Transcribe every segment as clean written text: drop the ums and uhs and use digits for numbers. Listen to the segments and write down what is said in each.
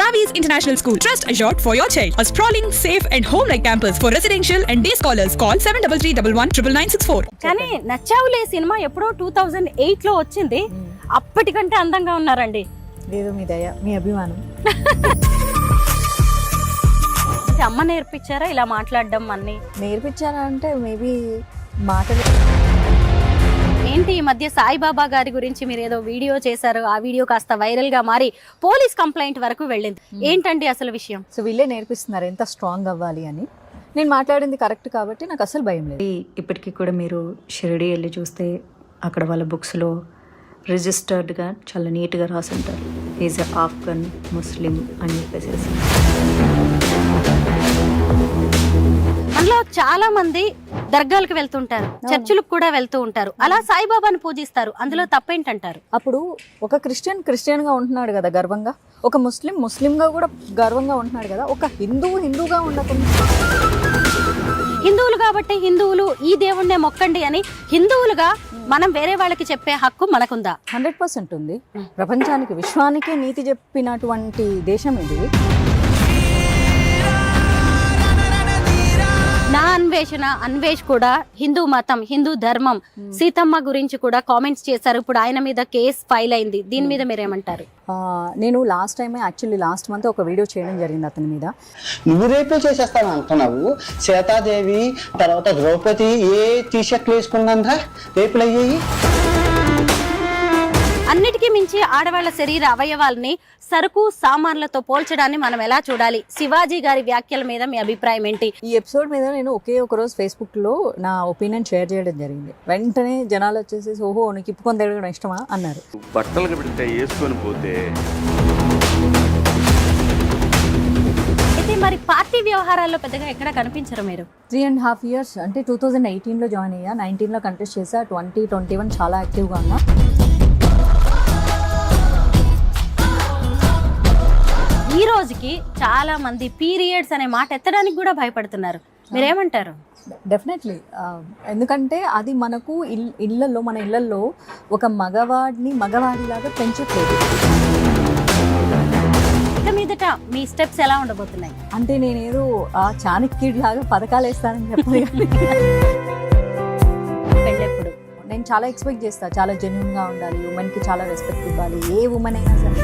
Navi's International School. Trust assured for your child. A sprawling, safe and home-like campus for residential and day scholars. Call 7331 కానీ Nachavule cinema ఎప్పుడో 2008 లో వచ్చింది. అప్పటికంటే అందంగా ఉన్నారండి. లేదు మీ దయ, మీ అభిమానం. అమ్మ నేర్పించారా ఇలా మాట్లాడడం? అన్ని నేర్పించారా అంటే మేబీ మాటలు. ఏంటి ఈ మధ్య సాయిబాబా గారి గురించి మీరు ఏదో వీడియో చేశారు, ఆ వీడియో కాస్త వైరల్ గా మారి పోలీస్ కంప్లైంట్ వరకు వెళ్ళింది. ఏంటండి అసలు విషయం? సో వీళ్ళే నేర్పిస్తున్నారు ఎంత స్ట్రాంగ్ అవ్వాలి అని. నేను మాట్లాడింది కరెక్ట్ కాబట్టి నాకు అసలు భయం లేదు. ఇప్పటికీ కూడా మీరు షిరిడి వెళ్ళి చూస్తే అక్కడ వాళ్ళ బుక్స్లో రిజిస్టర్డ్గా చాలా నీట్గా రాసి ఉంటారు, ఈజ్ ఆఫ్ఘన్ ముస్లిం అని చెప్పేసి. అందులో చాలా మంది దర్గాలకు వెళ్తుంటారు, చర్చిలకు కూడా వెళ్తూ ఉంటారు, అలా సాయిబాబాను పూజిస్తారు. అందులో తప్పేంటంటారు? అప్పుడు ఒక క్రిస్టియన్ గా ఉంటున్నాడు కదా గర్వంగా, ఒక ముస్లింగా కూడా గర్వంగా ఉంటున్నాడు కదా, ఒక హిందూగా ఉండకుండా. హిందువులు కాబట్టి హిందువులు ఈ దేవుణ్ణే మొక్కండి అని హిందువులుగా మనం వేరే వాళ్ళకి చెప్పే హక్కు మనకుందా? 100% ఉంది. ప్రపంచానికి విశ్వానికే నీతి చెప్పినటువంటి దేశం ఇది. నా అన్వేష్ కూడా హిందూ మతం, హిందూ ధర్మం, సీతమ్మ గురించి కూడా కామెంట్స్ చేశారు. ఇప్పుడు ఆయన మీద కేసు ఫైల్ అయింది. దీని మీద మీరేమంటారు? నేను లాస్ట్ మంత్ ఒక వీడియో చేయడం జరిగింది అతని మీద. నువ్వు రేపే చేసేస్తాను అంటున్నావు. సీతాదేవి తర్వాత ద్రౌపది ఏ టీషర్ట్లు వేసుకున్నంత రేపులు అయ్యాయి. అన్నిటికీ మించి ఆడవాళ్ల శరీర అవయవాల్ని సరుకు సామాన్లతో పోల్చడాన్ని మనం ఎలా చూడాలి? శివాజీ గారి వ్యాఖ్యల మీద మీ అభిప్రాయం ఏంటి? ఈ ఎపిసోడ్ మీద నేను ఒకే ఒక రోజు ఫేస్బుక్ లో నా ఒపీనియన్ షేర్ చేయడం జరిగింది. వెంటనే జనాలు వచ్చేసి ఓహో నీకు ఇప్పుకొని తిరగడం ఇష్టమా అన్నారు. బట్టలు వేసుకొని పోతే అయితే మరి పార్టీ వ్యవహారాల్లో పెద్దగా ఎక్కడ కనిపించరు మీరు? 3.5 years అంటే 2018లో జాయిన్ అయ్యా, 19లో కంటెస్ట్ చేసా, 2021 చాలా యాక్టివ్గా ఉన్నా. ఈ రోజుకి చాలా మంది పీరియడ్స్ అనే మాట ఎత్తడానికి కూడా భయపడుతున్నారు. మీరేమంటారు? డెఫినెట్లీ. ఎందుకంటే అది మనకు మన ఇళ్లలో ఒక మగవాడిలాగా పెంచట్లేదు. ఇక మీదట మీ స్టెప్స్ ఎలా ఉండబోతున్నాయి? అంటే నేనేదో ఆ చాణక్యుడి లాగా పథకాలు వేస్తానని చెప్పాలి. పెళ్ళెప్పుడు నేను చాలా ఎక్స్పెక్ట్ చేస్తా, చాలా జెన్యూన్గా ఉండాలి, ఉమెన్కి చాలా రెస్పెక్ట్ ఇవ్వాలి, ఏ ఉమెన్ అయినా సరే.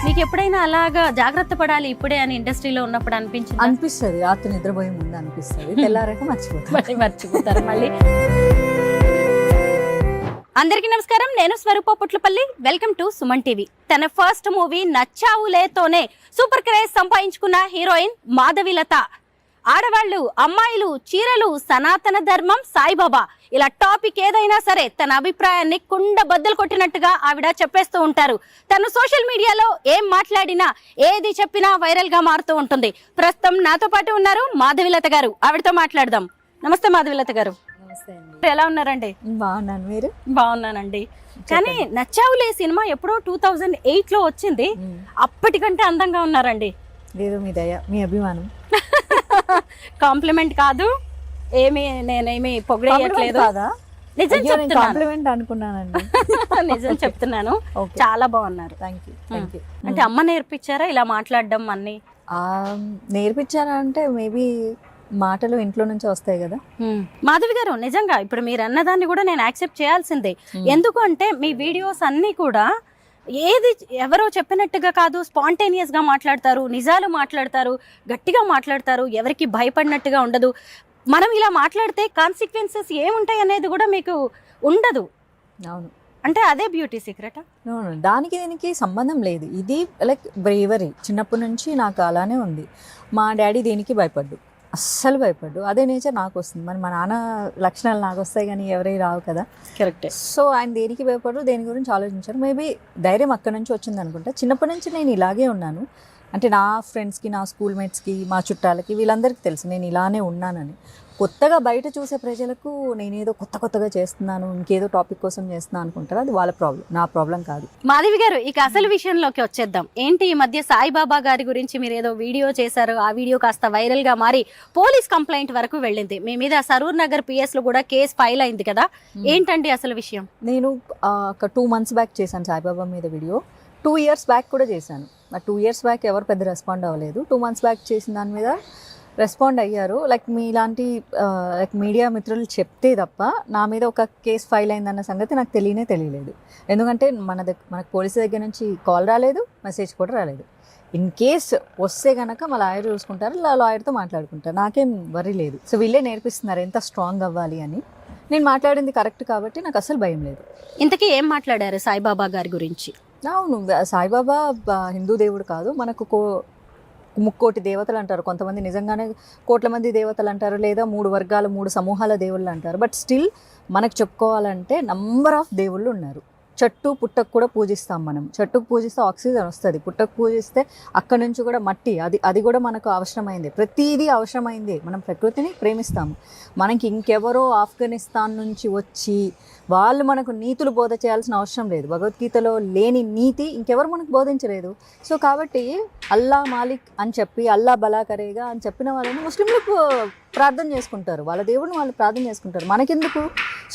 మీకు ఎప్పుడైనా అలాగా జాగ్రత్త పడాలి ఇప్పుడే అని ఇండస్ట్రీలో ఉన్నప్పుడు అనిపిస్తుంది? రాత్రి నిద్రపోయే ముందు అనిపిస్తుంది, తెల్లారాక మర్చిపోతారు మళ్ళీ. అందరికీ నమస్కారం, నేను Swaroopa Putlapalli. Welcome to Suman TV. తన ఫస్ట్ మూవీ నచ్చావులేతోనే సూపర్ క్రేజ్ సంపాదించుకున్న హీరోయిన్ మాధవిలత. ఆడవాళ్ళు, అమ్మాయిలు, చీరలు, సనాతన ధర్మం, సాయిబాబా, ఇలా టాపిక్ ఏదైనా సరే తన అభిప్రాయాన్ని కుండ బద్దలు కొట్టినట్టుగా ఆవిడ చెప్పేస్తూ ఉంటారు. తను సోషల్ మీడియాలో ఏం మాట్లాడినా, ఏది చెప్పినా వైరల్ గా మారుతూ ఉంటుంది. ప్రస్తుతం నాతో పాటు ఉన్నారు మాధవిలత గారు. ఆవిడతో మాట్లాడదాం. నమస్తే మాధవిలత గారు. ఎలా ఉన్నారండి? బాగున్నాను, మీరు? బాగున్నానండి. కానీ నచ్చావులే సినిమా ఎప్పుడో 2008 లో వచ్చింది. అప్పటికంటే అందంగా ఉన్నారండి. లేదు మీ దయ, మీ అభిమానం. కాంప్లిమెంట్ కాదు, నేనేమి పొగిడేయట్లేదు. నిజం కాంప్లిమెంట్ అనుకున్నానండి. నిజం చెప్తున్నాను. చాలా బాగున్నారు. Thank you. అంటే అమ్మ నేర్పించారా ఇలా మాట్లాడడం? అన్ని నేర్పించారా అంటే మేబీ మాటలు ఇంట్లో నుంచి వస్తాయి కదా. మాధవి గారు, నిజంగా ఇప్పుడు మీరు అన్నదాన్ని కూడా నేను యాక్సెప్ట్ చేయాల్సిందే. ఎందుకు అంటే మీ వీడియోస్ అన్ని కూడా ఏది ఎవరో చెప్పినట్టుగా కాదు, స్పాంటేనియస్ గా మాట్లాడతారు, నిజాలు మాట్లాడతారు, గట్టిగా మాట్లాడతారు, ఎవరికి భయపడినట్టుగా ఉండదు. మనం ఇలా మాట్లాడితే కాన్సిక్వెన్సెస్ ఏముంటాయి అనేది కూడా మీకు ఉండదు. అవును, అంటే అదే బ్యూటీ సీక్రెట్. దానికి దీనికి సంబంధం లేదు. ఇది లైక్ బ్రేవరీ. చిన్నప్పటి నుంచి నాకు అలానే ఉంది. మా డాడీ దేనికి భయపడ్డు, అస్సలు భయపడ్డు. అదే నేచర్ నాకు వస్తుంది. మరి మా నాన్న లక్షణాలు నాకు వస్తాయి కానీ ఎవరై రావు కదా. కరెక్ట్. సో ఆయన దేనికి భయపడ్డు, దేని గురించి ఆలోచించారు. మేబీ ధైర్యం అక్కడి నుంచి వచ్చింది అనుకుంటా. చిన్నప్పటి నుంచి నేను ఇలాగే ఉన్నాను. అంటే నా ఫ్రెండ్స్కి, నా స్కూల్ మేట్స్కి, మా చుట్టాలకి, వీళ్ళందరికీ తెలుసు నేను ఇలానే ఉన్నానని. కొత్తగా బయట చూసే ప్రజలకు నేనేదో కొత్తగా చేస్తున్నాను, ఇంకేదో టాపిక్ కోసం చేస్తున్నాను అనుకుంటారు. అది వాళ్ళ ప్రాబ్లం, నా ప్రాబ్లం కాదు. మాధవి గారు, ఇక అసలు విషయంలోకి వచ్చేద్దాం. ఏంటి ఈ మధ్య సాయిబాబా గారి గురించి మీరు ఏదో వీడియో చేశారు, ఆ వీడియో కాస్త వైరల్ గా మారి పోలీస్ కంప్లైంట్ వరకు వెళ్ళింది. మీ మీద సరూర్ నగర్ పిఎస్ లో కూడా కేసు ఫైల్ అయింది కదా. ఏంటండి అసలు విషయం? నేను ఒక 2 months బ్యాక్ చేశాను సాయిబాబా మీద వీడియో. 2 years బ్యాక్ కూడా చేశాను. ఆ 2 years బ్యాక్ ఎవరు పెద్ద రెస్పాండ్ అవ్వలేదు. 2 months బ్యాక్ చేసిన దాని మీద రెస్పాండ్ అయ్యారు. లైక్ మీలాంటి లైక్ మీడియా మిత్రులు చెప్తే తప్ప నా మీద ఒక కేసు ఫైల్ అయిందన్న సంగతి నాకు తెలియలేదు. ఎందుకంటే మనకు పోలీసు దగ్గర నుంచి కాల్ రాలేదు, మెసేజ్ కూడా రాలేదు. ఇన్ కేస్ వస్తే కనుక మా లాయర్ చూసుకుంటారు, లాయర్తో మాట్లాడుకుంటారు, నాకేం వరి లేదు. సో వీళ్ళే నేర్పిస్తున్నారు ఎంత స్ట్రాంగ్ అవ్వాలి అని. నేను మాట్లాడింది కరెక్ట్ కాబట్టి నాకు అసలు భయం లేదు. ఇంతకీ ఏం మాట్లాడారు సాయిబాబా గారి గురించి? అవును, సాయిబాబా హిందూ దేవుడు కాదు, మనకు ముక్కోటి దేవతలు అంటారు, కొంతమంది నిజంగానే కోట్ల మంది దేవతలు అంటారు, లేదా 3 వర్గాలు 3 సమూహాల దేవుళ్ళు అంటారు. బట్ స్టిల్ మనకు చెప్పుకోవాలంటే నంబర్ ఆఫ్ దేవుళ్ళు ఉన్నారు. చెట్టు పుట్టకు కూడా పూజిస్తాం మనం. చెట్టుకు పూజిస్తే ఆక్సిజన్ వస్తుంది, పుట్టకు పూజిస్తే అక్కడి నుంచి కూడా మట్టి, అది కూడా మనకు అవసరమైంది. ప్రతిదీ అవసరమైంది. మనం ప్రకృతిని ప్రేమిస్తాము. మనకి ఇంకెవరో ఆఫ్ఘనిస్తాన్ నుంచి వచ్చి వాళ్ళు మనకు నీతులు బోధ చేయాల్సిన అవసరం లేదు. భగవద్గీతలో లేని నీతి ఇంకెవరు మనకు బోధించలేదు. సో కాబట్టి అల్లా మాలిక్ అని చెప్పి, అల్లా బలా కరేగా అని చెప్పిన వాళ్ళని ముస్లింలు ప్రార్థన చేసుకుంటారు, వాళ్ళ దేవుడిని వాళ్ళు ప్రార్థన చేసుకుంటారు. మనకెందుకు?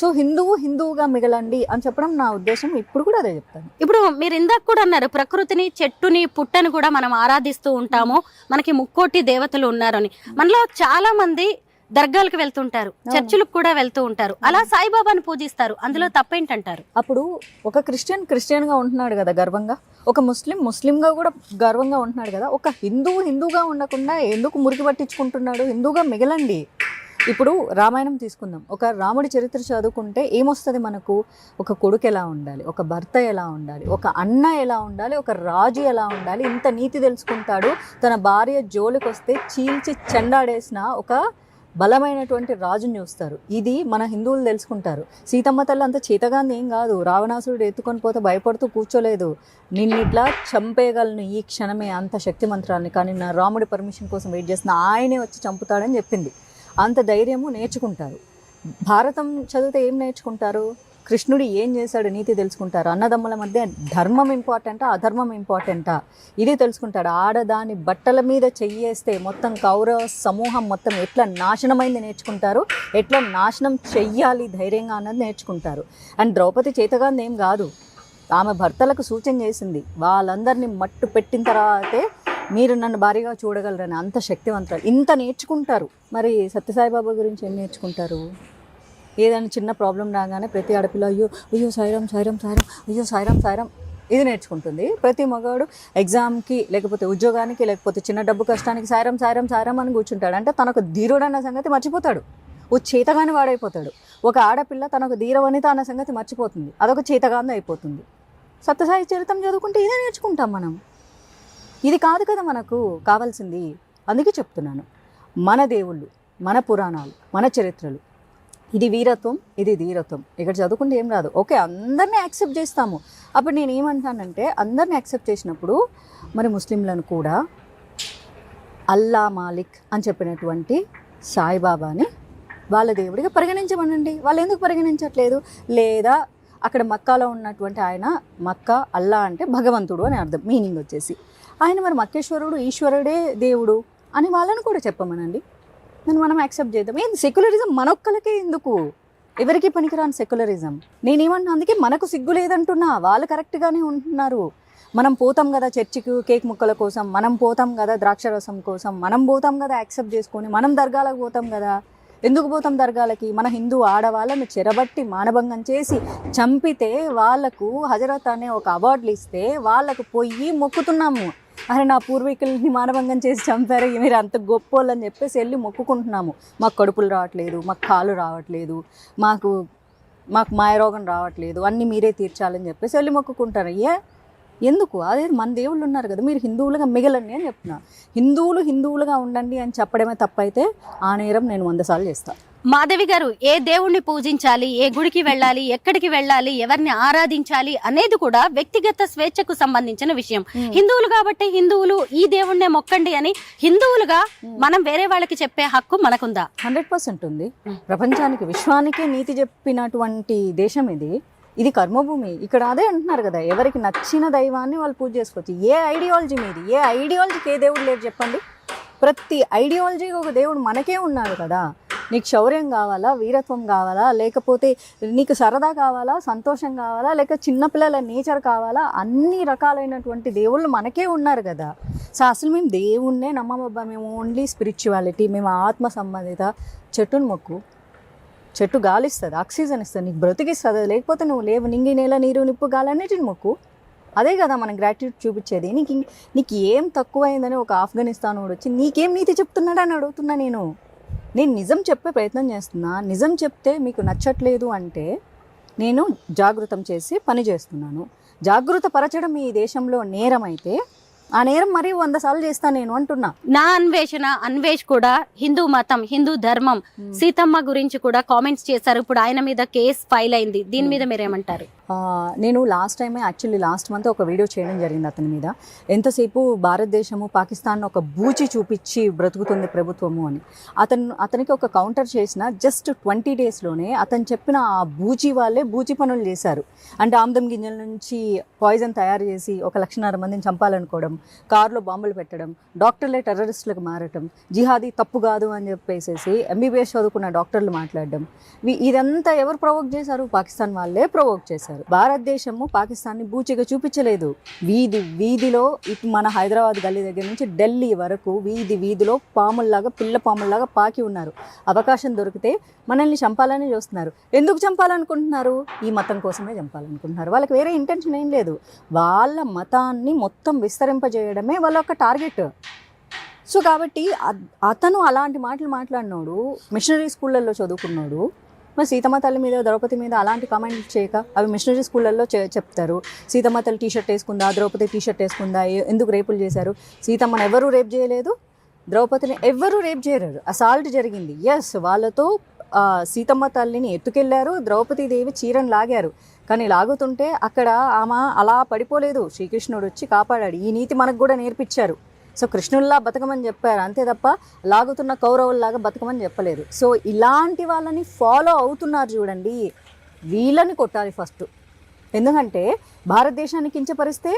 సో హిందువుగా మిగలండి అని చెప్పడం నా ఉద్దేశం. ఇప్పుడు కూడా అదే చెప్తాను. ఇప్పుడు మీరు ఇందాక కూడా అన్నారు, ప్రకృతిని, చెట్టుని, పుట్టని కూడా మనం ఆరాధిస్తూ ఉంటాము, మనకి ముక్కోటి దేవతలు ఉన్నారని. మనలో చాలా మంది దర్గాలకు వెళ్తుంటారు, చర్చిలకు కూడా వెళ్తూ ఉంటారు, అలా సాయిబాబాని పూజిస్తారు. అందులో తప్పేంటంటారు? అప్పుడు ఒక క్రిస్టియన్గా ఉంటున్నాడు కదా గర్వంగా, ఒక ముస్లింగా కూడా గర్వంగా ఉంటున్నాడు కదా. ఒక హిందూగా ఉండకుండా ఎందుకు మురికి పట్టించుకుంటున్నాడు? హిందూగా మిగలండి. ఇప్పుడు రామాయణం తీసుకుందాం. ఒక రాముడి చరిత్ర చదువుకుంటే ఏమొస్తుంది మనకు? ఒక కొడుకు ఎలా ఉండాలి, ఒక భర్త ఎలా ఉండాలి, ఒక అన్న ఎలా ఉండాలి, ఒక రాజు ఎలా ఉండాలి, ఇంత నీతి తెలుసుకుంటాడు. తన భార్య జోలికి వస్తే చీల్చి చెండాడేసిన ఒక బలమైనటువంటి రాజుని చూస్తారు. ఇది మన హిందువులు తెలుసుకుంటారు. సీతమ్మ తల్లి అంత చేతగాంది ఏం కాదు. రావణాసురుడు ఎత్తుకొని పోతే భయపడుతూ కూర్చోలేదు. నిన్నిట్లా చంపేయగలను ఈ క్షణమే, అంత శక్తి మంత్రాన్ని. కానీ నా రాముడి పర్మిషన్ కోసం వెయిట్ చేసిన ఆయనే వచ్చి చంపుతాడని చెప్పింది. అంత ధైర్యము నేర్చుకుంటారు. భారతం చదివితే ఏం నేర్చుకుంటారు? కృష్ణుడు ఏం చేశాడు నీతి తెలుసుకుంటారు. అన్నదమ్ముల మధ్య ధర్మం ఇంపార్టెంటా, అధర్మం ఇంపార్టెంటా, ఇది తెలుసుకుంటాడు. ఆడదాని బట్టల మీద చెయ్యేస్తే మొత్తం కౌరవ సమూహం మొత్తం ఎట్లా నాశనమైంది నేర్చుకుంటారు, ఎట్లా నాశనం చెయ్యాలి ధైర్యంగా అన్నది నేర్చుకుంటారు. అండ్ ద్రౌపది చేతగాంది ఏం కాదు, ఆమె భర్తలకు సూచన చేసింది. వాళ్ళందరినీ మట్టు పెట్టిన తర్వాతే మీరు నన్ను భారీగా చూడగలరని. అంత శక్తివంతులు ఇంత నేర్చుకుంటారు. మరి సత్యసాయిబాబా గురించి ఏం నేర్చుకుంటారు? ఏదైనా చిన్న ప్రాబ్లం రాగానే ప్రతి ఆడపిల్ల అయ్యో సాయిరాం అయ్యో సాయిరాం ఇది నేర్చుకుంటుంది. ప్రతి మగవాడు ఎగ్జామ్కి, లేకపోతే ఉద్యోగానికి, లేకపోతే చిన్న డబ్బు కష్టానికి సాయిరాం అని కూర్చుంటాడు. అంటే తనకు ధీరుడు అన్న సంగతి మర్చిపోతాడు, ఓ చేతగాని వాడైపోతాడు. ఒక ఆడపిల్ల తనకు ధీరవనిత అన్న సంగతి మర్చిపోతుంది, అదొక చేతగాని అయిపోతుంది. సత్యసాయి చరిత్రం చదువుకుంటే ఇదే నేర్చుకుంటాం మనం. ఇది కాదు కదా మనకు కావాల్సింది. అందుకే చెప్తున్నాను, మన దేవుళ్ళు, మన పురాణాలు, మన చరిత్రలు, ఇది వీరత్వం, ఇది ధీరత్వం. ఇక్కడ చదువుకుంటే ఏం రాదు. ఓకే, అందరినీ యాక్సెప్ట్ చేస్తాము. అప్పుడు నేను ఏమంటానంటే, అందరినీ యాక్సెప్ట్ చేసినప్పుడు మరి ముస్లింలను కూడా అల్లా మాలిక్ అని చెప్పినటువంటి సాయిబాబాని వాళ్ళ దేవుడిగా పరిగణించమనండి. వాళ్ళు ఎందుకు పరిగణించట్లేదు? లేదా అక్కడ మక్కాలో ఉన్నటువంటి ఆయన, మక్కా అల్లా అంటే భగవంతుడు అని అర్థం, మీనింగ్ వచ్చేసి. ఆయన మరి మక్కేశ్వరుడు, ఈశ్వరుడే దేవుడు అని వాళ్ళని కూడా చెప్పమనండి. మనం యాక్సెప్ట్ చేద్దాం. ఏంది సెక్యులరిజం మనొక్కలకే ఎందుకు? ఎవరికి పనికిరాని సెక్యులరిజం. నేనేమన్నా అందుకే మనకు సిగ్గు లేదంటున్నా, వాళ్ళు కరెక్ట్గానే ఉంటున్నారు. మనం పోతాం కదా చర్చికి కేక్ ముక్కల కోసం, మనం పోతాం కదా ద్రాక్షరసం కోసం, మనం పోతాం కదా యాక్సెప్ట్ చేసుకొని, మనం దర్గాలకు పోతాం కదా. ఎందుకు పోతాం దర్గాలకి? మన హిందూ ఆడవాళ్ళను చెరబట్టి మానభంగం చేసి చంపితే వాళ్లకు హజరత్ అనే ఒక అవార్డులు ఇస్తే వాళ్ళకు పోయి మొక్కుతున్నాము. అరే నా పూర్వీకుల్ని మానభంగం చేసి చంపారు, మీరు అంత గొప్పోళ్ళు అని చెప్పేసి వెళ్ళి మొక్కుకుంటున్నాము. మాకు కడుపులు రావట్లేదు, మాకు కాళ్ళు రావట్లేదు, మాకు మాయరోగం రావట్లేదు, అన్నీ మీరే తీర్చాలని చెప్పేసి వెళ్ళి మొక్కుకుంటారు. ఎందుకు? అదే మన దేవుళ్ళు ఉన్నారు కదా, మీరు హిందువులుగా మిగలండి అని చెప్తున్నా. హిందువులుగా ఉండండి అని చెప్పడమే తప్పైతే ఆ నేరం నేను 100 సార్లు చేస్తాను. మాధవి గారు, ఏ దేవుణ్ణి పూజించాలి, ఏ గుడికి వెళ్ళాలి, ఎక్కడికి వెళ్ళాలి, ఎవరిని ఆరాధించాలి అనేది కూడా వ్యక్తిగత స్వేచ్ఛకు సంబంధించిన విషయం. హిందువులు కాబట్టి హిందువులు ఈ దేవుణ్ణే మొక్కండి అని హిందువులుగా మనం వేరే వాళ్ళకి చెప్పే హక్కు మనకుందా? 100% ఉంది. ప్రపంచానికి, విశ్వానికే నీతి చెప్పినటువంటి దేశం ఇది కర్మభూమి. ఇక్కడ అదే అంటున్నారు కదా, ఎవరికి నచ్చిన దైవాన్ని వాళ్ళు పూజ చేసుకోవచ్చు. ఏ ఐడియాలజీ మీది? ఏ ఐడియాలజీకి ఏ దేవుడు లేరు చెప్పండి? ప్రతి ఐడియాలజీకి ఒక దేవుడు మనకే ఉన్నాడు కదా. నీకు శౌర్యం కావాలా, వీరత్వం కావాలా, లేకపోతే నీకు సరదా కావాలా, సంతోషం కావాలా, లేక చిన్నపిల్లల నేచర్ కావాలా, అన్ని రకాలైనటువంటి దేవుళ్ళు మనకే ఉన్నారు కదా. సో అసలు మేము దేవుణ్ణే నమ్మమబ్బా, మేము ఓన్లీ స్పిరిచువాలిటీ, మేము ఆత్మ సంబంధిత. చెట్టును మొక్కు, చెట్టు గాలిస్తుంది, ఆక్సిజన్ ఇస్తుంది, నీకు బ్రతికిస్తుంది. లేకపోతే నువ్వు లేవు. నింగి నేల నీరు నిప్పు గాలి అన్నిటిని మొక్కు. అదే కదా మనం గ్రాట్యూడ్ చూపించేది. నీకు ఏం తక్కువైందని ఒక ఆఫ్ఘనిస్తాన్ వాడు వచ్చి నీకేం నీతి చెప్తున్నాడు అని అడుగుతున్నా. నేను నిజం చెప్పే ప్రయత్నం చేస్తున్నా. నిజం చెప్తే మీకు నచ్చట్లేదు అంటే నేను జాగృతం చేసి పని చేస్తున్నాను. జాగృత పరచడం ఈ దేశంలో నేరం అయితే ఆ నేరం మరీ 100 సార్లు చేస్తాను నేను అంటున్నా. నా అన్వేష్ కూడా హిందూ మతం, హిందూ ధర్మం, సీతమ్మ గురించి కూడా కామెంట్స్ చేశారు. ఇప్పుడు ఆయన మీద కేసు ఫైల్ అయింది. దీని మీద మీరేమంటారు? నేను లాస్ట్ మంత్ ఒక వీడియో చేయడం జరిగింది అతని మీద. ఎంతసేపు భారతదేశము పాకిస్తాన్ ఒక బూచి చూపించి బ్రతుకుతుంది ప్రభుత్వము అని. అతనికి ఒక కౌంటర్ చేసిన జస్ట్ 20 డేస్లోనే అతను చెప్పిన ఆ బూచి వాళ్ళే బూచి పనులు చేశారు. అంటే ఆమ్దం గింజల నుంచి పాయిజన్ తయారు చేసి 1,00,000 మందిని చంపాలనుకోవడం, కారులో బాంబులు పెట్టడం, డాక్టర్లే టెర్రరిస్టులకు మారటం, జిహాదీ తప్పు కాదు అని చెప్పేసి ఎంబీబీఎస్ చదువుకున్న డాక్టర్లు మాట్లాడడం, ఇదంతా ఎవరు ప్రొవోక్ చేశారు? పాకిస్తాన్ వాళ్ళే ప్రొవోక్ చేశారు. భారతదేశము పాకిస్తాన్ని బూచిగా చూపించలేదు. వీధిలో ఇటు మన హైదరాబాద్ గల్లీ దగ్గర నుంచి ఢిల్లీ వరకు వీధిలో పాముల్లాగా, పిల్ల పాముల్లాగా పాకి ఉన్నారు. అవకాశం దొరికితే మనల్ని చంపాలని చూస్తున్నారు. ఎందుకు చంపాలనుకుంటున్నారు? ఈ మతం కోసమే చంపాలనుకుంటున్నారు. వాళ్ళకి వేరే ఇంటెన్షన్ ఏం లేదు. వాళ్ళ మతాన్ని మొత్తం విస్తరింపజేయడమే వాళ్ళ యొక్క టార్గెట్. సో కాబట్టి అతను అలాంటి మాటలు మాట్లాడినోడు, మిషనరీ స్కూళ్ళల్లో చదువుకున్నాడు. మరి సీతమ్మ తల్లి మీద, ద్రౌపది మీద అలాంటి కామెంట్లు చేయక, అవి మిషనరీ స్కూళ్ళల్లో చెప్తారు. సీతమ్మ తల్లి టీషర్ట్ వేసుకుందా, ద్రౌపది టీషర్ట్ వేసుకుందా, ఎందుకు రేపులు చేశారు? సీతమ్మను ఎవరూ రేప్ చేయలేదు, ద్రౌపదిని ఎవరూ రేప్ చేయలేదు. అసాల్ట్ జరిగింది. ఎస్, వాళ్ళతో సీతమ్మ తల్లిని ఎత్తుకెళ్లారు, ద్రౌపది దేవి చీరను లాగారు. కానీ లాగుతుంటే అక్కడ ఆమె అలా పడిపోలేదు. శ్రీకృష్ణుడు వచ్చి కాపాడాడు. ఈ నీతి మనకు కూడా నేర్పించారు. సో కృష్ణుల్లా బతకమని చెప్పారు, అంతే తప్ప లాగుతున్న కౌరవుల్లాగా బతకమని చెప్పలేదు. సో ఇలాంటి వాళ్ళని ఫాలో అవుతున్నారు చూడండి, వీళ్ళని కొట్టాలి ఫస్ట్. ఎందుకంటే భారతదేశాన్ని కించపరిస్తే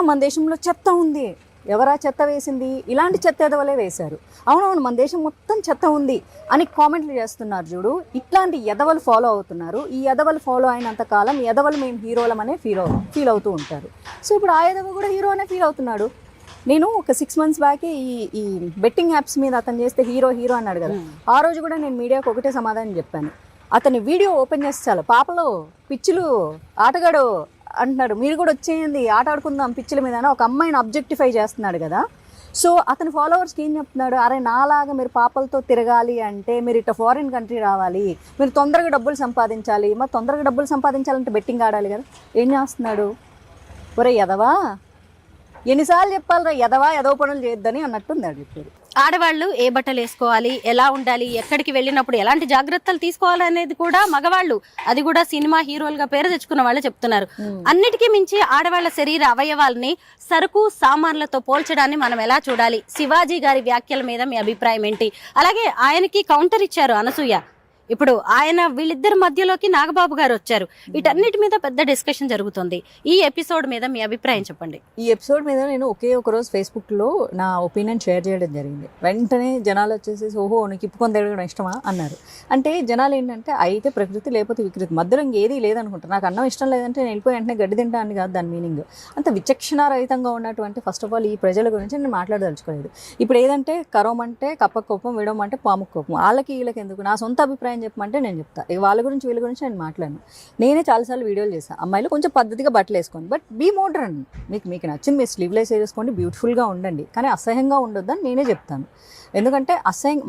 మన దేశంలో చెత్త ఉంది, ఎవరా చెత్త వేసింది? ఇలాంటి చెత్త ఎదవలే వేశారు. అవునవును, మన దేశం మొత్తం చెత్త ఉంది అని కామెంట్లు చేస్తున్నారు చూడు. ఇట్లాంటి ఎదవలు ఫాలో అవుతున్నారు. ఈ ఎదవలు ఫాలో అయినంత కాలం ఎదవలు మేము హీరోలమనే ఫీల్ అవుతూ ఉంటారు. సో ఇప్పుడు ఆ ఎదవ కూడా హీరో అనే ఫీల్ అవుతున్నాడు. నేను ఒక 6 months బ్యాకే ఈ బెట్టింగ్ యాప్స్ మీద అతను చేస్తే హీరో అన్నాడు కదా. ఆ రోజు కూడా నేను మీడియాకు ఒకటే సమాధానం చెప్పాను. అతని వీడియో ఓపెన్ చేస్తే చాలు, పాపలు పిచ్చులు ఆటగాడు అంటున్నాడు, మీరు కూడా వచ్చేయండి ఆట ఆడుకుందాం పిచ్చుల మీద అని ఒక అమ్మాయిని అబ్జెక్టిఫై చేస్తున్నాడు కదా. సో అతని ఫాలోవర్స్కి ఏం చెప్తున్నాడు? అరే నాలాగా మీరు పాపలతో తిరగాలి అంటే మీరు ఇట్లా ఫారిన్ కంట్రీ రావాలి, మీరు తొందరగా డబ్బులు సంపాదించాలి. మరి తొందరగా డబ్బులు సంపాదించాలంటే బెట్టింగ్ ఆడాలి కదా. ఏం చేస్తున్నాడు? ఒరే ఎదవా, ఎన్నిసార్లు చెప్పాలరా ఎదవ పనులు చేయొద్దని అన్నట్టుంది అది. ఇప్పుడు ఆడవాళ్ళు ఏ బట్టలు వేసుకోవాలి, ఎలా ఉండాలి, ఎక్కడికి వెళ్ళినప్పుడు ఎలాంటి జాగ్రత్తలు తీసుకోవాలి అనేది కూడా మగవాళ్ళు, అది కూడా సినిమా హీరోలుగా పేరు తెచ్చుకున్న వాళ్ళు చెప్తున్నారు. అన్నిటికీ మించి ఆడవాళ్ళ శరీర అవయవాల్ని సరుకు సామాన్లతో పోల్చడాన్ని మనం ఎలా చూడాలి? శివాజీ గారి వ్యాఖ్యల మీద మీ అభిప్రాయం ఏంటి? అలాగే ఆయనకి కౌంటర్ ఇచ్చారు అనసూయ. ఇప్పుడు ఆయన వీళ్ళిద్దరి మధ్యలోకి నాగబాబు గారు వచ్చారు. వీటన్నిటి మీద పెద్ద డిస్కషన్ జరుగుతుంది. ఈ ఎపిసోడ్ మీద మీ అభిప్రాయం చెప్పండి. ఈ ఎపిసోడ్ మీద నేను ఒక రోజు ఫేస్బుక్లో నా ఒపీనియన్ షేర్ చేయడం జరిగింది. వెంటనే జనాలు వచ్చేసి ఓహో నీకు ఇప్పుకొని తిరగడం ఇష్టమా అన్నారు. అంటే జనాలు ఏంటంటే అయితే ప్రకృతి లేకపోతే వికృతి, మధ్యలో ఇంకేది లేదనుకుంటారు. నాకు అన్నం ఇష్టం లేదంటే నేను వెళ్ళిపోయి వెంటనే గడ్డి తింటా అని కాదు దాని మీనింగ్. అంత విచక్షణారహితంగా ఉన్నటువంటి ఫస్ట్ ఆఫ్ ఆల్ ఈ ప్రజల గురించి నేను మాట్లాడదలుచుకోలేదు. ఇప్పుడు ఏదంటే కరోమంటే కప్ప కోపం, విడమంటే పాము కోపం, వాళ్ళకి వీళ్ళకి ఎందుకు? నా సొంత అభిప్రాయం చెప్పమంటే నేను చెప్తా. ఇక వాళ్ళ గురించి వీళ్ళ గురించి నేను మాట్లాడను. నేనే చాలాసార్లు వీడియోలు చేస్తాను, అమ్మాయిలు కొంచెం పద్ధతిగా బట్టలు వేసుకోండి, బట్ బీ మోడ్రన్. మీకు నచ్చింది మీరు స్లీవ్లెస్ వేసుకోండి, బ్యూటిఫుల్గా ఉండండి, కానీ అసహ్యంగా ఉండొద్దని నేనే చెప్తాను. ఎందుకంటే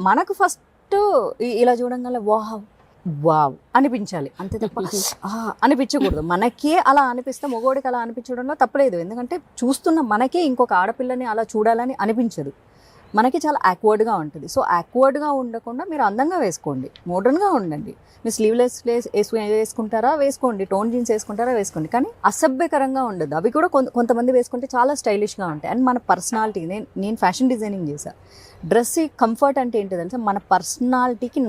మనకు ఫస్ట్ ఇలా చూడంగానే వావ్ అనిపించాలి, అంతే తప్ప అనిపించకూడదు. మనకే అలా అనిపిస్తే మగోడికి అలా అనిపించడంలో తప్పలేదు. ఎందుకంటే చూస్తున్న మనకే ఇంకొక ఆడపిల్లని అలా చూడాలని అనిపించదు. మనకి చాలా యాక్వర్డ్గా ఉంటుంది. సో యాక్వర్డ్గా ఉండకుండా మీరు అందంగా వేసుకోండి, మోడర్న్గా ఉండండి. మీరు స్లీవ్లెస్ వేసుకుంటారా వేసుకోండి, టోన్ జీన్స్ వేసుకుంటారా వేసుకోండి, కానీ అసభ్యకరంగా ఉండదు. అవి కూడా కొంతమంది వేసుకుంటే చాలా స్టైలిష్గా ఉంటాయి. అండ్ మన పర్సనాలిటీ, నేను ఫ్యాషన్ డిజైనింగ్ చేశాను. డ్రెస్ కంఫర్ట్ అంటే ఏంటో తెలుసా? మన పర్సనాలిటీకి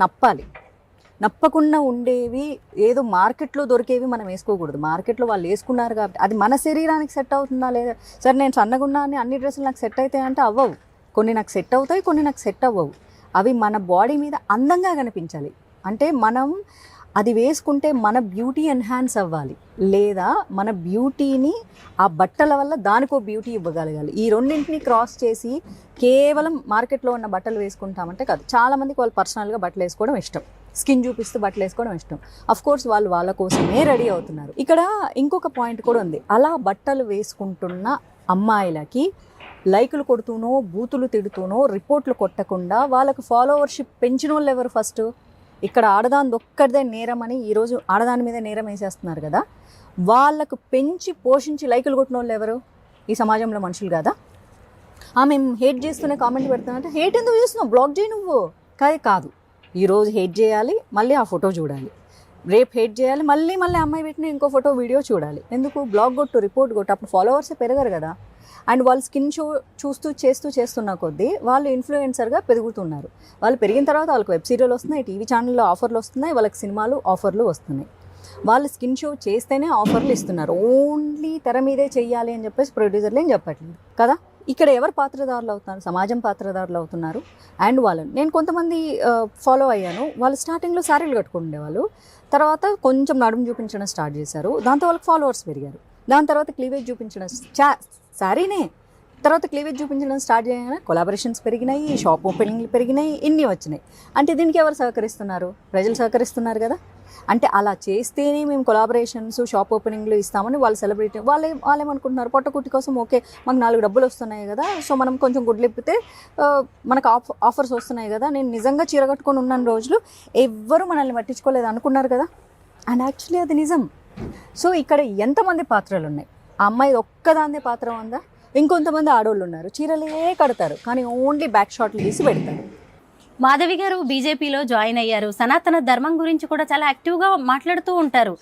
నప్పకుండా ఉండేవి, ఏదో మార్కెట్లో దొరికేవి మనం వేసుకోకూడదు. మార్కెట్లో వాళ్ళు వేసుకున్నారు కాబట్టి అది మన శరీరానికి సెట్ అవుతుందా లేదా? సరే నేను సన్నగున్నా అని అన్ని డ్రెస్సులు నాకు సెట్ అవుతాయి అంటే అవ్వవు. కొన్ని నాకు సెట్ అవుతాయి, కొన్ని నాకు సెట్ అవ్వవు. అవి మన బాడీ మీద అందంగా కనిపించాలి. అంటే మనం అది వేసుకుంటే మన బ్యూటీ ఎన్హాన్స్ అవ్వాలి, లేదా మన బ్యూటీని ఆ బట్టల వల్ల దానికో బ్యూటీ ఇవ్వగలగాలి. ఈ రెండింటిని క్రాస్ చేసి కేవలం మార్కెట్లో ఉన్న బట్టలు వేసుకుంటామంటే కాదు. చాలామందికి వాళ్ళు పర్సనల్గా బట్టలు వేసుకోవడం ఇష్టం, స్కిన్ చూపిస్తూ బట్టలు వేసుకోవడం ఇష్టం. అఫ్ కోర్స్ వాళ్ళు వాళ్ళ కోసమే రెడీ అవుతున్నారు. ఇక్కడ ఇంకొక పాయింట్ కూడా ఉంది. అలా బట్టలు వేసుకుంటున్న అమ్మాయిలకి లైకులు కొడుతూనో బూతులు తిడుతూనో రిపోర్ట్లు కొట్టకుండా వాళ్ళకు ఫాలోవర్షిప్ పెంచిన వాళ్ళు ఎవరు? ఫస్ట్ ఇక్కడ ఆడదాని ఒక్కడిదే నేరం అని ఈరోజు ఆడదాని మీద నేరం వేసేస్తున్నారు కదా. వాళ్ళకు పెంచి పోషించి లైకులు కొట్టిన వాళ్ళు ఎవరు? ఈ సమాజంలో మనుషులు కదా. మేము హేట్ చేస్తూనే కామెంట్ పెడుతున్నా అంటే హేట్ ఎందుకు చేస్తున్నావు, బ్లాక్ చేయి నువ్వు. కాదు, ఈరోజు హేట్ చేయాలి, మళ్ళీ ఆ ఫోటో చూడాలి. రేపు హేట్ చేయాలి, మళ్ళీ అమ్మాయి పెట్టిన ఇంకో ఫోటో వీడియో చూడాలి. ఎందుకు? బ్లాగ్ కొట్టు, రిపోర్ట్ కొట్టు. అప్పుడు ఫాలోవర్సే పెరగరు కదా. అండ్ వాళ్ళు స్కిన్ షో చేస్తున్న కొద్దీ వాళ్ళు ఇన్ఫ్లుయెన్సర్గా పెరుగుతున్నారు. వాళ్ళు పెరిగిన తర్వాత వాళ్ళకి వెబ్ సీరియల్ వస్తున్నాయి, టీవీ ఛానల్లో ఆఫర్లు వస్తున్నాయి, వాళ్ళకి సినిమాలు ఆఫర్లు వస్తున్నాయి. వాళ్ళు స్కిన్ షో చేస్తేనే ఆఫర్లు ఇస్తున్నారు. ఓన్లీ తెర మీదే చెయ్యాలి అని చెప్పేసి ప్రొడ్యూసర్లు ఏం చెప్పట్లేదు కదా. ఇక్కడ ఎవరు పాత్రదారులు అవుతున్నారు? సమాజం పాత్రదారులు అవుతున్నారు. అండ్ వాళ్ళని నేను కొంతమంది ఫాలో అయ్యాను. వాళ్ళు స్టార్టింగ్లో శారీలు కట్టుకుండేవాళ్ళు, తర్వాత కొంచెం నడుము చూపించడం స్టార్ట్ చేశారు. దాంతో వాళ్ళకి ఫాలోవర్స్ పెరిగారు. దాని తర్వాత క్లీవేజ్ చూపించడం శారీనే తర్వాత క్లీవేజ్ చూపించడం స్టార్ట్ చేయగానే కొలాబరేషన్స్ పెరిగినాయి, షాప్ ఓపెనింగ్లు పెరిగినాయి, ఇన్ని వచ్చినాయి. అంటే దీనికి ఎవరు సహకరిస్తున్నారు? ప్రజలు సహకరిస్తున్నారు కదా. అంటే అలా చేస్తేనే మేము కొలాబరేషన్స్ షాప్ ఓపెనింగ్లు ఇస్తామని వాళ్ళు సెలబ్రిటీ వాళ్ళేమనుకుంటున్నారు? పొట్టకుట్టి కోసం ఓకే మాకు 4 డబ్బులు వస్తున్నాయి కదా, సో మనం కొంచెం గుడ్లిప్పితే మనకు ఆఫర్స్ వస్తున్నాయి కదా. నేను నిజంగా చీర కట్టుకొని ఉన్న రోజులు ఎవ్వరూ మనల్ని పట్టించుకోలేదు అనుకున్నారు కదా. అండ్ యాక్చువల్లీ అది నిజం. సో ఇక్కడ ఎంతమంది పాత్రలు ఉన్నాయి? ఆ అమ్మాయి ఒక్కదాన్నే పాత్ర ఉందా? ఇంకొంతమంది ఆడవాళ్ళు ఉన్నారు, చీరలే కడతారు కానీ ఓన్లీ బ్యాక్ షాట్లు తీసి పెడతారు. మాధవి గారు బీజేపీలో జాయిన్ అయ్యారు. సనాతన ధర్మం గురించి కూడా చాలా యాక్టివ్గా మాట్లాడుతూ ఉంటారు.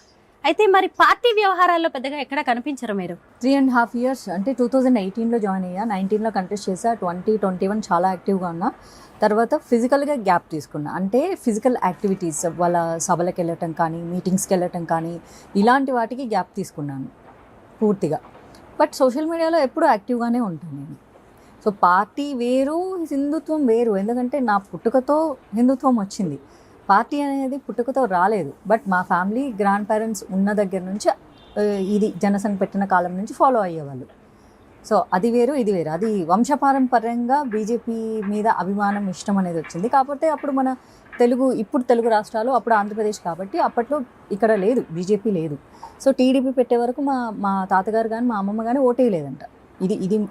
అయితే మరి పార్టీ వ్యవహారాల్లో పెద్దగా ఎక్కడ కనిపించరు మీరు? 3.5 years అంటే 2018లో జాయిన్ అయ్యా, 19లో కంటెస్ట్ చేసా, 2021 చాలా యాక్టివ్గా ఉన్నా. తర్వాత ఫిజికల్గా గ్యాప్ తీసుకున్నా. అంటే ఫిజికల్ యాక్టివిటీస్, వాళ్ళ సభలకు వెళ్ళటం కానీ, మీటింగ్స్కి వెళ్ళటం కానీ, ఇలాంటి వాటికి గ్యాప్ తీసుకున్నాను పూర్తిగా. బట్ సోషల్ మీడియాలో ఎప్పుడూ యాక్టివ్గానే ఉంటాను నేను. సో పార్టీ వేరు, హిందుత్వం వేరు. ఎందుకంటే నా పుట్టుకతో హిందుత్వం వచ్చింది. పార్టీ అనేది పుట్టుకతో రాలేదు. బట్ మా ఫ్యామిలీ గ్రాండ్ పేరెంట్స్ ఉన్న దగ్గర నుంచి ఇది జనసంఘ్ పెట్టిన కాలం నుంచి ఫాలో అయ్యేవాళ్ళు. సో అది వేరు, ఇది వేరు. అది వంశపారంపర్యంగా బీజేపీ మీద అభిమానం, ఇష్టం అనేది వచ్చింది. కాకపోతే అప్పుడు మన ఇప్పుడు తెలుగు రాష్ట్రాలు, అప్పుడు ఆంధ్రప్రదేశ్ కాబట్టి అప్పట్లో ఇక్కడ లేదు, బీజేపీ లేదు. సో టీడీపీ పెట్టే వరకు మా తాతగారు కానీ మా అమ్మమ్మ కానీ ఓటేయలేదంట.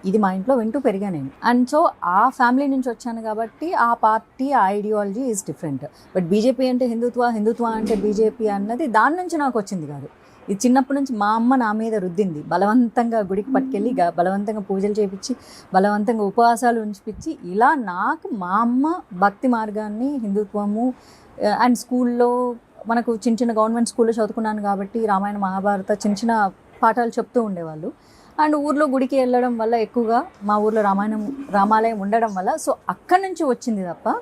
ఇది మా ఇంట్లో వింటూ పెరిగా నేను. అండ్ సో ఆ ఫ్యామిలీ నుంచి వచ్చాను కాబట్టి ఆ పార్టీ, ఆ ideology is different. But BJP అంటే హిందుత్వ అంటే బీజేపీ అన్నది దాని నుంచి నాకు వచ్చింది కాదు. ఇది చిన్నప్పటి నుంచి మా అమ్మ నా మీద రుద్దింది. బలవంతంగా గుడికి పట్టుకెళ్ళి బలవంతంగా పూజలు చేయించి, బలవంతంగా ఉపవాసాలు ఉంచిపించి, ఇలా నాకు మా అమ్మ భక్తి మార్గాన్ని, హిందుత్వము అండ్ స్కూల్లో మనకు చిన్న గవర్నమెంట్ స్కూల్లో చదువుకున్నాను కాబట్టి రామాయణ మహాభారత చిన్న పాఠాలు చెప్తూ ఉండేవాళ్ళు. అండ్ ఊర్లో గుడికి వెళ్ళడం వల్ల ఎక్కువగా మా ఊర్లో రామాలయం ఉండడం వల్ల సో అక్కడి నుంచి వచ్చింది తప్ప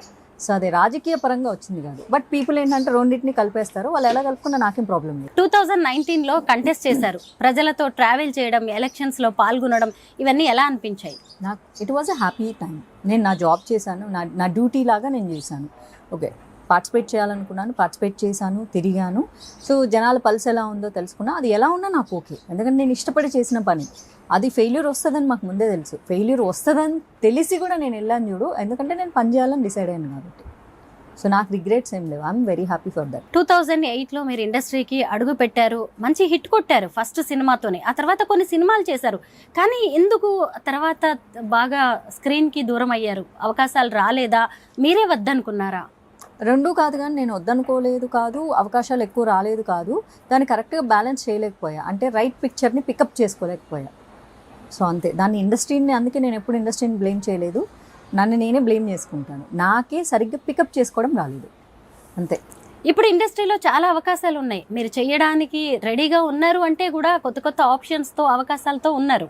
సో అదే రాజకీయ పరంగా వచ్చింది కాదు. బట్ పీపుల్ ఏంటంటే రెండింటిని కలిపేస్తారు. వాళ్ళు ఎలా కలుపుకున్నా నాకేం ప్రాబ్లం లేదు. 2019లో కంటెస్ట్ చేశారు. ప్రజలతో ట్రావెల్ చేయడం, ఎలక్షన్స్లో పాల్గొనడం, ఇవన్నీ ఎలా అనిపించాయి? నాకు it was a happy time. నేను నా జాబ్ చేశాను, నా డ్యూటీ లాగా నేను చేశాను. ఓకే, పార్టిసిపేట్ చేయాలనుకున్నాను, పార్టిసిపేట్ చేశాను, తిరిగాను. సో జనాల పల్స్ ఎలా ఉందో తెలుసుకున్నా. అది ఎలా ఉన్నా నాకు ఓకే, ఎందుకంటే నేను ఇష్టపడి చేసిన పని. అది ఫెయిల్యూర్ వస్తుందని మాకు ముందే తెలుసు. ఫెయిల్యూర్ వస్తుందని తెలిసి కూడా నేను వెళ్ళాను చూడు, ఎందుకంటే నేను పని చేయాలని డిసైడ్ అయ్యాను కాబట్టి. సో నాకు రిగ్రెట్స్ ఏం లేవు. I'm very happy for that. 2008లో మీరు ఇండస్ట్రీకి అడుగు పెట్టారు, మంచి హిట్ కొట్టారు ఫస్ట్ సినిమాతోనే. ఆ తర్వాత కొన్ని సినిమాలు చేశారు. కానీ ఎందుకు తర్వాత బాగా స్క్రీన్కి దూరం అయ్యారు? అవకాశాలు రాలేదా? మీరే వద్దనుకున్నారా? రెండూ కాదు, కానీ నేను వద్దనుకోలేదు కాదు, అవకాశాలు ఎక్కువ రాలేదు కాదు, దాన్ని కరెక్ట్గా బ్యాలెన్స్ చేయలేకపోయా. అంటే రైట్ పిక్చర్ని పికప్ చేసుకోలేకపోయా. సో అంతే. దాన్ని ఇండస్ట్రీని, అందుకే నేను ఎప్పుడు ఇండస్ట్రీని బ్లేమ్ చేయలేదు, నన్ను నేనే బ్లేమ్ చేసుకుంటాను. నాకే సరిగ్గా పికప్ చేసుకోవడం రాలేదు, అంతే. ఇప్పుడు ఇండస్ట్రీలో చాలా అవకాశాలు ఉన్నాయి, మీరు చేయడానికి రెడీగా ఉన్నారు అంటే కూడా కొత్త ఆప్షన్స్తో, అవకాశాలతో ఉన్నారు.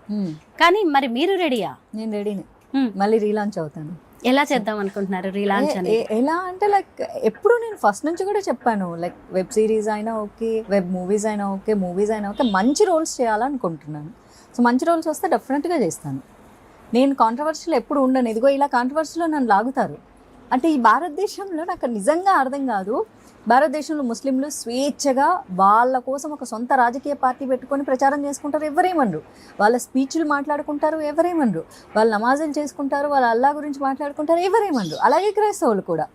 కానీ మరి మీరు రెడీయా? నేను రెడీనే. మళ్ళీ రీలాంచ్ అవుతాను. ఎలా చేద్దాం అనుకుంటున్నారు రీలాంచ్ అని? ఎలా అంటే లైక్ ఎప్పుడు నేను ఫస్ట్ నుంచి కూడా చెప్పాను, లైక్ వెబ్ సిరీస్ అయినా ఓకే, వెబ్ మూవీస్ అయినా ఓకే, మూవీస్ అయినా ఓకే, మంచి రోల్స్ చేయాలనుకుంటున్నాను. సో మంచి రోల్స్ వస్తే డెఫినెట్గా చేస్తాను. నేను కాంట్రవర్సీలో ఎప్పుడు ఉండను. ఇదిగో ఇలా కాంట్రవర్సీలో నన్ను లాగుతారు, అంటే ఈ భారతదేశంలో నాకు నిజంగా అర్థం కాదు. భారతదేశంలో ముస్లింలు స్వేచ్ఛగా వాళ్ళ కోసం ఒక సొంత రాజకీయ పార్టీ పెట్టుకొని ప్రచారం చేసుకుంటారు, ఎవరేమనరు. వాళ్ళ స్పీచ్లు మాట్లాడుకుంటారు, ఎవరేమనరు. వాళ్ళ నమాజులు చేసుకుంటారు, వాళ్ళ అల్లా గురించి మాట్లాడుకుంటారు, ఎవరేమనరు. అలాగే క్రైస్తవులు కూడా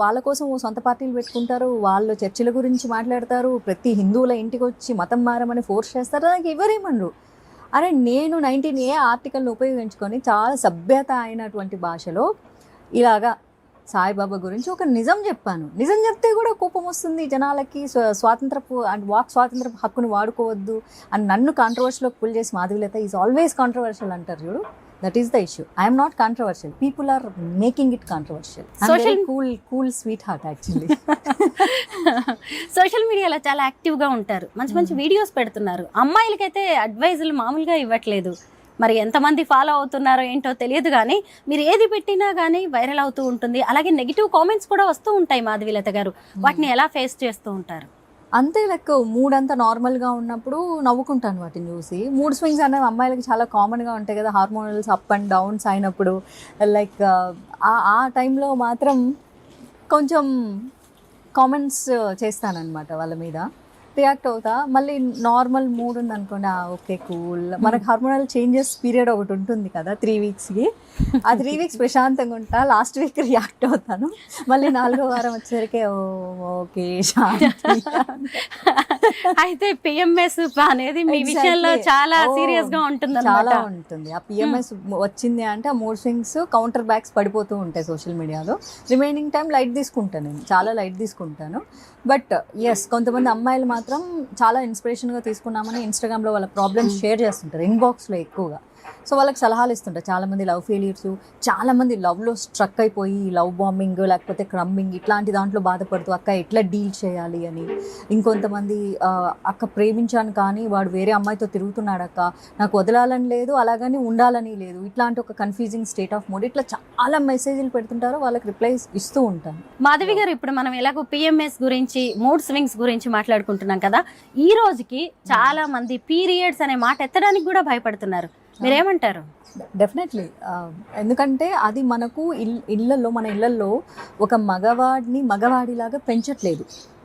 వాళ్ళ కోసం ఓ సొంత పార్టీలు పెట్టుకుంటారు, వాళ్ళు చర్చిల గురించి మాట్లాడతారు, ప్రతి హిందువుల ఇంటికి వచ్చి మతం మారమని ఫోర్స్ చేస్తారు, నాకు ఎవరేమనరు. అరే నేను 19A ఆర్టికల్ని ఉపయోగించుకొని చాలా సభ్యత అయినటువంటి భాషలో ఇలాగా సాయిబాబా గురించి ఒక నిజం చెప్పాను. నిజం చెప్తే కూడా కోపం వస్తుంది జనాలకి. స్వాతంత్రపు అండ్ వాక్ స్వాతంత్రపు హక్కును వాడుకోవద్దు అని నన్ను కాంట్రవర్షియల్లోకి పుల్ చేసి మాధవిలత ఈజ్ ఆల్వేస్ కాంట్రవర్షియల్ అంటారు చూడు. That is the issue. I'm not controversial, people are making it controversial. Cool sweetheart actually. Social మీడియాలో చాలా యాక్టివ్గా ఉంటారు, మంచి మంచి వీడియోస్ పెడుతున్నారు. అమ్మాయిలకైతే అడ్వైజులు మామూలుగా ఇవ్వట్లేదు. మరి ఎంతమంది ఫాలో అవుతున్నారో ఏంటో తెలియదు, కానీ మీరు ఏది పెట్టినా కానీ వైరల్ అవుతూ ఉంటుంది. అలాగే నెగిటివ్ కామెంట్స్ కూడా వస్తూ ఉంటాయి. మాధవిలత గారు వాటిని ఎలా ఫేస్ చేస్తూ ఉంటారు? అంతే, లైక్ మూడ్ అంతా నార్మల్గా ఉన్నప్పుడు నవ్వుకుంటాను వాటిని చూసి. మూడ్ స్వింగ్స్ అనేవి అమ్మాయిలకి చాలా కామన్గా ఉంటాయి కదా, హార్మోనల్స్ అప్ అండ్ డౌన్స్ అయినప్పుడు. లైక్ ఆ టైంలో మాత్రం కొంచెం కామెంట్స్ చేస్తానన్నమాట, వాళ్ళ మీద రియాక్ట్ అవుతా. మళ్ళీ నార్మల్ మూడ్ ఉంది అనుకోండి, ఓకే కూల్. మనకు హార్మోనల్ చేంజెస్ పీరియడ్ ఒకటి ఉంటుంది కదా 3 వీక్స్కి. ఆ 3 వీక్స్ ప్రశాంతంగా ఉంటా, లాస్ట్ వీక్ రియాక్ట్ అవుతాను. మళ్ళీ 4వ వారం వచ్చేసరికి ఓకే శాంతి. అయితే పిఎంఎస్ అనేది మీ విషయంలో చాలా సీరియస్ గా ఉంటుంది, చాలా ఉంటుంది. ఆ పిఎంఎస్ వచ్చింది అంటే ఆ మూడ్ స్వింగ్స్ కౌంటర్ బ్యాక్స్ పడిపోతూ ఉంటాయి సోషల్ మీడియాలో. రిమైనింగ్ టైం లైట్ తీసుకుంటాను, నేను చాలా లైట్ తీసుకుంటాను. బట్ ఎస్, కొంతమంది అమ్మాయిలు మాత్రం చాలా ఇన్స్పిరేషన్గా తీసుకున్నామని ఇన్స్టాగ్రామ్లో వాళ్ళ ప్రాబ్లమ్స్ షేర్ చేస్తుంటారు, ఇన్బాక్స్లో ఎక్కువగా. సో వాళ్ళకి సలహాలు ఇస్తుంటారు. చాలామంది లవ్ ఫెయిల్యూర్స్, చాలామంది లవ్లో స్ట్రక్ అయిపోయి లవ్ బాంబింగ్ లేకపోతే క్రమ్మింగ్ ఇట్లాంటి దాంట్లో బాధపడుతూ అక్క ఎట్లా డీల్ చేయాలి అని. ఇంకొంతమంది అక్క ప్రేమించాను కానీ వాడు వేరే అమ్మాయితో తిరుగుతున్నాడు అక్క, నాకు వదలాలని లేదు అలాగని ఉండాలని లేదు, ఇట్లాంటి ఒక కన్ఫ్యూజింగ్ స్టేట్ ఆఫ్ మూడ్. ఇట్లా చాలా మెసేజ్లు పెడుతుంటారు, వాళ్ళకి రిప్లైస్ ఇస్తూ ఉంటాను. మాధవి గారు, ఇప్పుడు మనం ఎలాగో పిఎంఎస్ గురించి మూడ్ స్వింగ్స్ గురించి మాట్లాడుకుంటున్నాం కదా, ఈ రోజుకి చాలా మంది పీరియడ్స్ అనే మాట ఎత్తడానికి కూడా భయపడుతున్నారు, మీరేమంటారు? డెఫినెట్లీ. ఎందుకంటే అది మనకు మన ఇళ్ళల్లో ఒక మగవాడిని మగవాడిలాగా పెంచట్లేదు,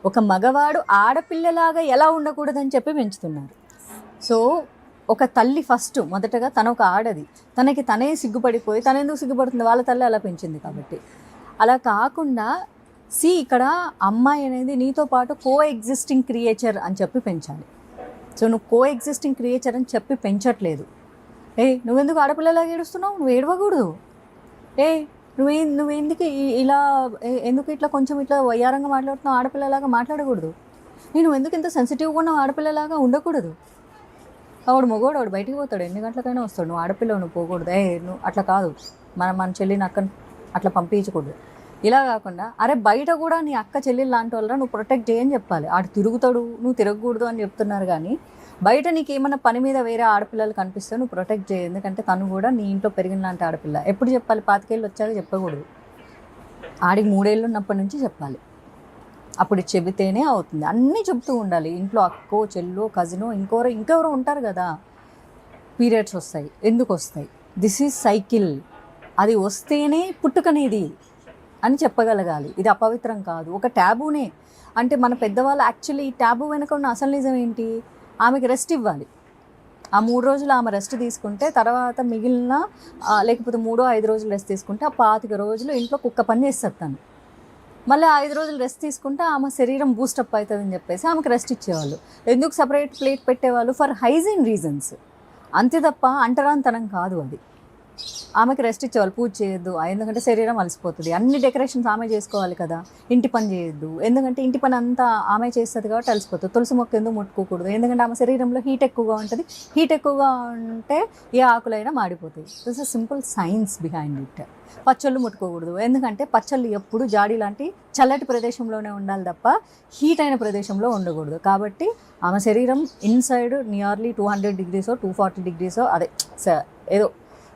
ఒక మగవాడు ఆడపిల్లలాగా ఎలా ఉండకూడదని చెప్పి పెంచుతున్నారు. సో ఒక తల్లి ఫస్ట్ మొదటగా తను ఒక ఆడది, తనకి తనే సిగ్గుపడిపోయి తనెందుకు సిగ్గుపడుతుంది, వాళ్ళ తల్లి అలా పెంచింది కాబట్టి. అలా కాకుండా ఇక్కడ అమ్మాయి అనేది నీతో పాటు కో ఎగ్జిస్టింగ్ క్రియేచర్ అని చెప్పి పెంచాలి. సో నువ్వు కో ఎగ్జిస్టింగ్ క్రియేచర్ అని చెప్పి పెంచట్లేదు. నువ్వెందుకు ఆడపిల్లలాగా ఏడుస్తున్నావు, నువ్వు ఏడవకూడదు. నువ్వెందుకు ఇలా ఎందుకు ఇట్లా కొంచెం ఇట్లా వయ్యారంగా మాట్లాడుతున్నావు, ఆడపిల్లలాగా మాట్లాడకూడదు. నువ్వు ఎందుకు ఇంత సెన్సిటివ్గా ఉన్నావు, ఆడపిల్లలాగా ఉండకూడదు. వాడు మగవాడు, వాడు బయటికి పోతాడు, ఎన్ని గంటలకైనా వస్తాడు, నువ్వు ఆడపిల్ల నువ్వు పోకూడదు. నువ్వు అట్లా కాదు, మన చెల్లిని అక్కని అట్లా పంపించకూడదు. ఇలా కాకుండా అరే బయట కూడా నీ అక్క చెల్లెలు లాంటి వాళ్ళ నువ్వు ప్రొటెక్ట్ చేయని చెప్పాలి. ఆడు తిరుగుతాడు నువ్వు తిరగకూడదు అని చెప్తున్నారు, కానీ బయట నీకు ఏమైనా పని మీద వేరే ఆడపిల్లలు కనిపిస్తే నువ్వు ప్రొటెక్ట్ చేయి. ఎందుకంటే తను కూడా నీ ఇంట్లో పెరిగిన లాంటి ఆడపిల్ల. ఎప్పుడు చెప్పాలి? 25 ఏళ్ళు వచ్చాక చెప్పకూడదు, ఆడికి 3 ఏళ్ళు ఉన్నప్పటి నుంచి చెప్పాలి. అప్పుడు చెబితేనే అవుతుంది. అన్నీ చెప్తూ ఉండాలి. ఇంట్లో అక్కో చెల్లో కజినో ఇంకెవరో ఉంటారు కదా, పీరియడ్స్ వస్తాయి, ఎందుకు వస్తాయి, దిస్ ఈజ్ సైకిల్, అది వస్తేనే పుట్టుకనేది అని చెప్పగలగాలి. ఇది అపవిత్రం కాదు, ఒక ట్యాబూనే. అంటే మన పెద్దవాళ్ళు యాక్చువల్లీ ఈ ట్యాబూ వెనక ఉన్న అసలు నిజం ఏంటి, ఆమెకి రెస్ట్ ఇవ్వాలి. ఆ 3 రోజులు ఆమె రెస్ట్ తీసుకుంటే తర్వాత మిగిలిన లేకపోతే 3-5 రోజులు రెస్ట్ తీసుకుంటే ఆ 25 రోజులు ఇంట్లో కుక్క పని చేస్తుంది తను. మళ్ళీ 5 రోజులు రెస్ట్ తీసుకుంటే ఆమె శరీరం బూస్టప్ అవుతుందని చెప్పేసి ఆమెకు రెస్ట్ ఇచ్చేవాళ్ళు. ఎందుకు సపరేట్ ప్లేట్ పెట్టేవాళ్ళు? ఫర్ హైజీన్ రీజన్స్, అంతే తప్ప అంటరాంతనం కాదు. అది ఆమెకి రెస్ట్ ఇచ్చేవాళ్ళు, పూజ చేయొద్దు ఎందుకంటే శరీరం అలసిపోతుంది, అన్ని డెకరేషన్స్ ఆమె చేసుకోవాలి కదా, ఇంటి పని చేయొద్దు ఎందుకంటే ఇంటి పని అంతా ఆమె చేస్తుంది కాబట్టి అలసిపోతుంది, తులసి మొక్క ఎందుకు ముట్టుకోకూడదు ఎందుకంటే ఆమె శరీరంలో హీట్ ఎక్కువగా ఉంటుంది, హీట్ ఎక్కువగా ఉంటే ఏ ఆకులైనా మాడిపోతాయి. This is simple science behind it. పచ్చళ్ళు ముట్టుకోకూడదు ఎందుకంటే పచ్చళ్ళు ఎప్పుడు జాడీ లాంటి చల్లటి ప్రదేశంలోనే ఉండాలి తప్ప హీట్ అయిన ప్రదేశంలో ఉండకూడదు. కాబట్టి ఆమె శరీరం ఇన్సైడ్ నియర్లీ 200 degrees 240 degrees అదే ఏదో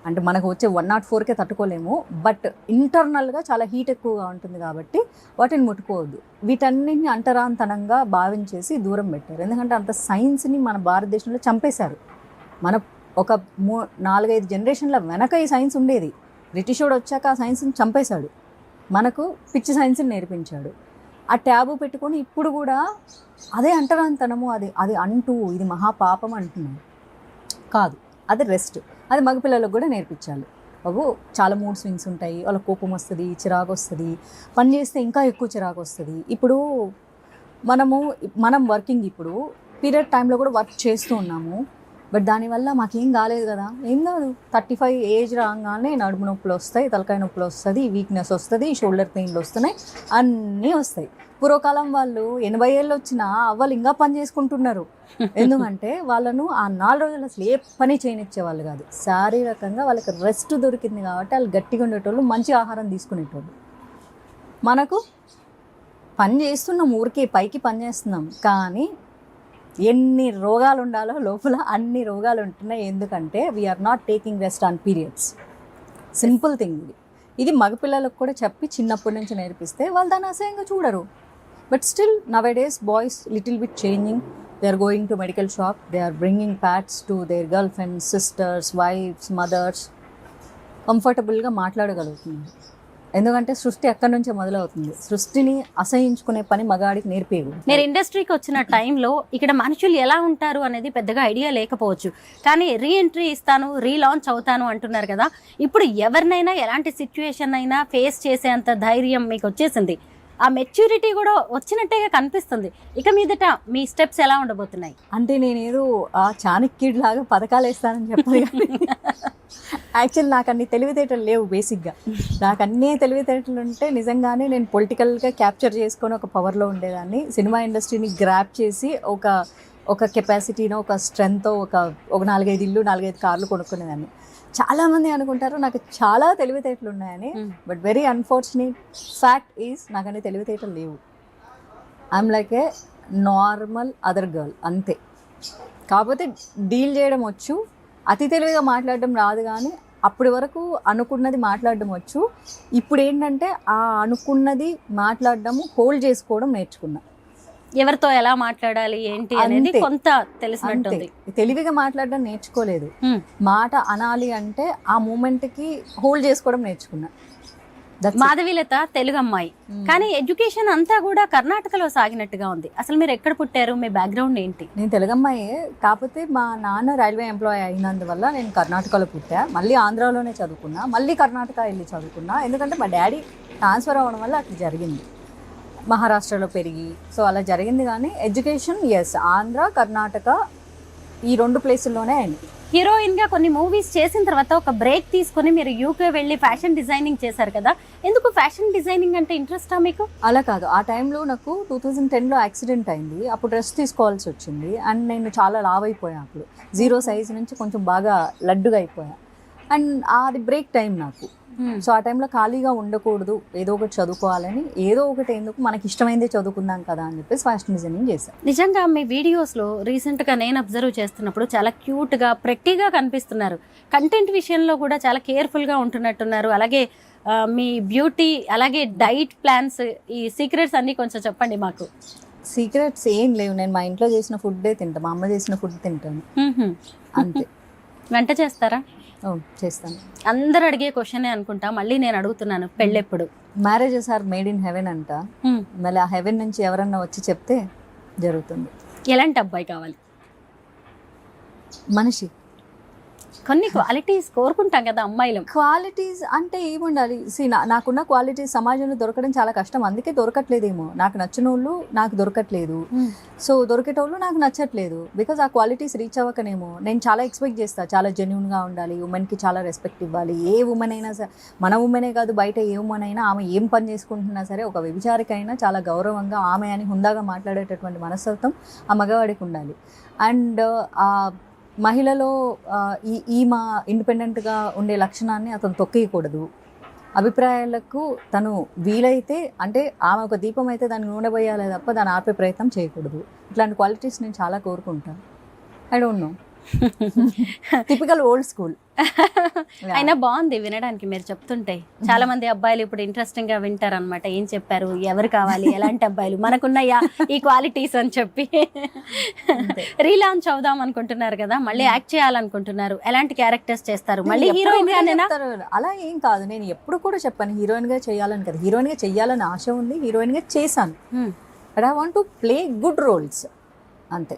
అంటే మనకు వచ్చే 104కే తట్టుకోలేము, బట్ ఇంటర్నల్గా చాలా హీట్ ఎక్కువగా ఉంటుంది కాబట్టి వాటిని ముట్టుకోవద్దు. వీటన్నిటిని అంటరాంతనంగా భావించేసి దూరం పెట్టారు. ఎందుకంటే అంత సైన్స్ని మన భారతదేశంలో చంపేశారు. మన ఒక 4-5 జనరేషన్ల వెనక ఈ సైన్స్ ఉండేది, బ్రిటిష్ వాడు వచ్చాక ఆ సైన్స్ని చంపేశాడు. మనకు పిచ్చి సైన్స్ని నేర్పించాడు. ఆ ట్యాబు పెట్టుకొని ఇప్పుడు కూడా అదే అంటరాంతనము, అది అంటూ ఇది మహాపాపం అంటున్నాను. కాదు, అది రెస్ట్. అది మగపిల్లలకు కూడా నేర్పించాలి. బాబు చాలా మూడ్ స్వింగ్స్ ఉంటాయి, వాళ్ళ కోపం వస్తుంది, చిరాకు వస్తుంది, పని చేస్తే ఇంకా ఎక్కువ చిరాకు వస్తుంది. ఇప్పుడు మనం వర్కింగ్ ఇప్పుడు పీరియడ్ టైంలో కూడా వర్క్ చేస్తూ ఉన్నాము. బట్ దానివల్ల మాకేం కాలేదు కదా, ఏం కాదు. 35 ఏజ్ రాగానే నడుము నొప్పులు వస్తాయి, తలకాయ నొప్పులు వస్తుంది, వీక్నెస్ వస్తుంది, షోల్డర్ పెయిన్లు వస్తున్నాయి, అన్నీ వస్తాయి. పూర్వకాలం వాళ్ళు 80 ఏళ్ళు వచ్చినా అవ్వలు ఇంకా పని చేసుకుంటున్నారు. ఎందుకంటే వాళ్ళను ఆ 4 రోజులు అసలు ఏ పని చేయనిచ్చేవాళ్ళు కాదు. శారీరకంగా వాళ్ళకి రెస్ట్ దొరికింది కాబట్టి వాళ్ళు గట్టిగా ఉండేటోళ్ళు, మంచి ఆహారం తీసుకునేటోళ్ళు. మనకు పని చేస్తున్నాం, ఊరికే పైకి పని చేస్తున్నాం, కానీ ఎన్ని రోగాలు ఉండాలో లోపల అన్ని రోగాలు ఉంటున్నాయి. ఎందుకంటే we're not taking rest on periods. Simple thing ఇది మగపిల్లలకు కూడా చెప్పి చిన్నప్పటి నుంచి నేర్పిస్తే వాళ్ళు దాన్ని అసహ్యంగా చూడరు. But still nowadays boys little bit changing. They are going to medical shop, they are bringing pads to their girl friends, sisters, wifes, mothers. కంఫర్టబుల్గా మాట్లాడగలుగుతున్నారు. ఎందుకంటే సృష్టి ఎక్కడి నుంచే మొదలవుతుంది. సృష్టిని అసహించుకునే పని మగాడికి నేర్పేవు. మీరు ఇండస్ట్రీకి వచ్చిన టైంలో ఇక్కడ మనుషులు ఎలా ఉంటారు అనేది పెద్దగా ఐడియా లేకపోవచ్చు, కానీ రీఎంట్రీ ఇస్తాను, రీలాంచ్ అవుతాను అంటున్నారు కదా. ఇప్పుడు ఎవరినైనా ఎలాంటి సిచ్యువేషన్ అయినా ఫేస్ చేసేంత ధైర్యం మీకు వచ్చేసింది, ఆ మెచ్యూరిటీ కూడా వచ్చినట్టేగా కనిపిస్తుంది. ఇక మీదట మీ స్టెప్స్ ఎలా ఉండబోతున్నాయి? అంటే నేనేదో ఆ చాణక్యుడి లాగా పథకాలు వేస్తానని చెప్పదు, కానీ యాక్చువల్ నాకు అన్ని తెలివితేటలు లేవు. బేసిక్గా నాకు అన్నీ తెలివితేటలు ఉంటే నిజంగానే నేను పొలిటికల్గా క్యాప్చర్ చేసుకొని ఒక పవర్లో ఉండేదాన్ని. సినిమా ఇండస్ట్రీని గ్రాప్ చేసి ఒక కెపాసిటీనో, ఒక స్ట్రెంగ్తో ఒక 4-5 ఇల్లు, 4-5 కార్లు కొనుక్కునేదాన్ని. చాలామంది అనుకుంటారు నాకు చాలా తెలివితేటలు ఉన్నాయని. But very unfortunate fact is నాకన్నీ తెలివితేటలు లేవు. I'm like a normal other girl అంతే. కాకపోతే డీల్ చేయడం వచ్చు, అతి తెలివిగా మాట్లాడడం రాదు, కానీ అప్పటి వరకు అనుకున్నది మాట్లాడడం వచ్చు. ఇప్పుడు ఏంటంటే ఆ అనుకున్నది మాట్లాడడము హోల్డ్ చేసుకోవడం నేర్చుకున్నా. ఎవరితో ఎలా మాట్లాడాలి ఏంటి అనేది కొంత తెలిసినట్టుంది. తెలివిగా మాట్లాడడం నేర్చుకోలేదు. మాట అనాలి అంటే ఆ మూమెంట్కి హోల్డ్ చేసుకోవడం నేర్చుకున్నా. మాధవీలత తెలుగు అమ్మాయి, కానీ ఎడ్యుకేషన్ అంతా కూడా కర్ణాటకలో సాగినట్టుగా ఉంది. అసలు మీరు ఎక్కడ పుట్టారు, మీ బ్యాక్గ్రౌండ్ ఏంటి? నేను తెలుగు అమ్మాయే, కాకపోతే మా నాన్న రైల్వే ఎంప్లాయీ అయినందువల్ల నేను కర్ణాటకలో పుట్టా. మళ్ళీ ఆంధ్రాలోనే చదువుకున్నా, మళ్ళీ కర్ణాటక వెళ్ళి చదువుకున్నా. ఎందుకంటే మా డాడీ ట్రాన్స్ఫర్ అవ్వడం వల్ల అట్లా జరిగింది. మహారాష్ట్రలో పెరిగి సో అలా జరిగింది. కానీ ఎడ్యుకేషన్ ఎస్ ఆంధ్ర, కర్ణాటక ఈ 2 ప్లేసుల్లోనే అయింది. హీరోయిన్గా కొన్ని మూవీస్ చేసిన తర్వాత ఒక బ్రేక్ తీసుకొని మీరు యూకే వెళ్ళి ఫ్యాషన్ డిజైనింగ్ చేశారు కదా. ఎందుకు ఫ్యాషన్ డిజైనింగ్ అంటే ఇంట్రెస్టా మీకు? అలా కాదు, ఆ టైంలో నాకు 2010లో యాక్సిడెంట్ అయింది. అప్పుడు రెస్ట్ తీసుకోవాల్సి వచ్చింది. అండ్ నేను చాలా లావ్ అయిపోయాను. అప్పుడు 0 సైజ్ నుంచి కొంచెం బాగా లడ్డుగా అయిపోయా. అండ్ అది బ్రేక్ టైం నాకు. సో ఆ టైంలో ఖాళీగా ఉండకూడదు, ఏదో ఒకటి చదువుకోవాలని, ఏదో ఒకటి ఎందుకు మనకి ఇష్టమైందే చదువుకుందాం కదా అని చెప్పేసి ఫ్యాషన్ డిజైనింగ్ చేశాను. నిజంగా మీ వీడియోస్లో రీసెంట్గా నేను అబ్జర్వ్ చేస్తున్నప్పుడు చాలా క్యూట్గా, ప్రెట్టీగా కనిపిస్తున్నారు. కంటెంట్ విషయంలో కూడా చాలా కేర్ఫుల్గా ఉంటున్నట్టున్నారు. అలాగే మీ బ్యూటీ, అలాగే డైట్ ప్లాన్స్, ఈ సీక్రెట్స్ అన్నీ కొంచెం చెప్పండి మాకు. సీక్రెట్స్ ఏం లేవు. నేను మా ఇంట్లో చేసిన ఫుడ్డే తింటాను, మా అమ్మ చేసిన ఫుడ్ తింటాను అంతే. వంట చేస్తారా? చేస్తాను. అందరు అడిగే క్వశ్చనే అనుకుంటా, మళ్ళీ నేను అడుగుతున్నాను, పెళ్ళెప్పుడు? Marriages are made in heaven అంట. మళ్ళీ ఆ హెవెన్ నుంచి ఎవరన్నా వచ్చి చెప్తే జరుగుతుంది. ఎలాంటి అబ్బాయి కావాలి? మనిషి. కొన్ని క్వాలిటీస్ కోరుకుంటాం కదా అమ్మాయిలు. క్వాలిటీస్ అంటే ఏముండాలి? నాకున్న క్వాలిటీస్ సమాజంలో దొరకడం చాలా కష్టం, అందుకే దొరకట్లేదేమో. నాకు నచ్చిన వాళ్ళు నాకు దొరకట్లేదు, సో దొరికేటోళ్ళు నాకు నచ్చట్లేదు. బికాజ్ ఆ క్వాలిటీస్ రీచ్ అవ్వకనేమో. నేను చాలా ఎక్స్పెక్ట్ చేస్తాను, చాలా జెన్యూన్గా ఉండాలి, ఉమెన్కి చాలా రెస్పెక్ట్ ఇవ్వాలి. ఏ ఉమెన్ అయినా సరే, మన ఉమెనే కాదు బయట ఏ ఉమెన్ అయినా, ఆమె ఏం పని చేసుకుంటున్నా సరే ఒక వ్యభిచారికైనా చాలా గౌరవంగా ఆమె అని హుందాగా మాట్లాడేటటువంటి మనస్తత్వం ఆ మగవాడికి ఉండాలి. అండ్ మహిళలో ఈమె ఇండిపెండెంట్గా ఉండే లక్షణాన్ని అతను తొక్కేయకూడదు. అభిప్రాయాలకు తను వీలైతే, అంటే ఆమె ఒక దీపం అయితే దాన్ని నూనె పోయాలి తప్ప దాన్ని ఆపే ప్రయత్నం చేయకూడదు. ఇట్లాంటి క్వాలిటీస్ నేను చాలా కోరుకుంటాను. I don't no. Typical old school. అయినా బాగుంది వినడానికి మీరు చెప్తుంటే. చాలా మంది అబ్బాయిలు ఇప్పుడు ఇంట్రెస్టింగ్ గా వింటారు అనమాట, ఏం చెప్పారు, ఎవరు కావాలి, ఎలాంటి అబ్బాయిలు మనకున్నాయా ఈ క్వాలిటీస్ అని చెప్పి. రీలాంచ్ అవుదాం అనుకుంటున్నారు కదా, మళ్ళీ యాక్ట్ చేయాలనుకుంటున్నారు, ఎలాంటి క్యారెక్టర్స్ చేస్తారు? మళ్ళీ హీరోయిన్ గానేనా? అలా ఏం కాదు, నేను ఎప్పుడు కూడా చెప్పాను హీరోయిన్ గా చేయాలని కదా. హీరోయిన్ గా చెయ్యాలని ఆశ ఉంది, హీరోయిన్ గా చేశాను. But I want to play good roles అంతే.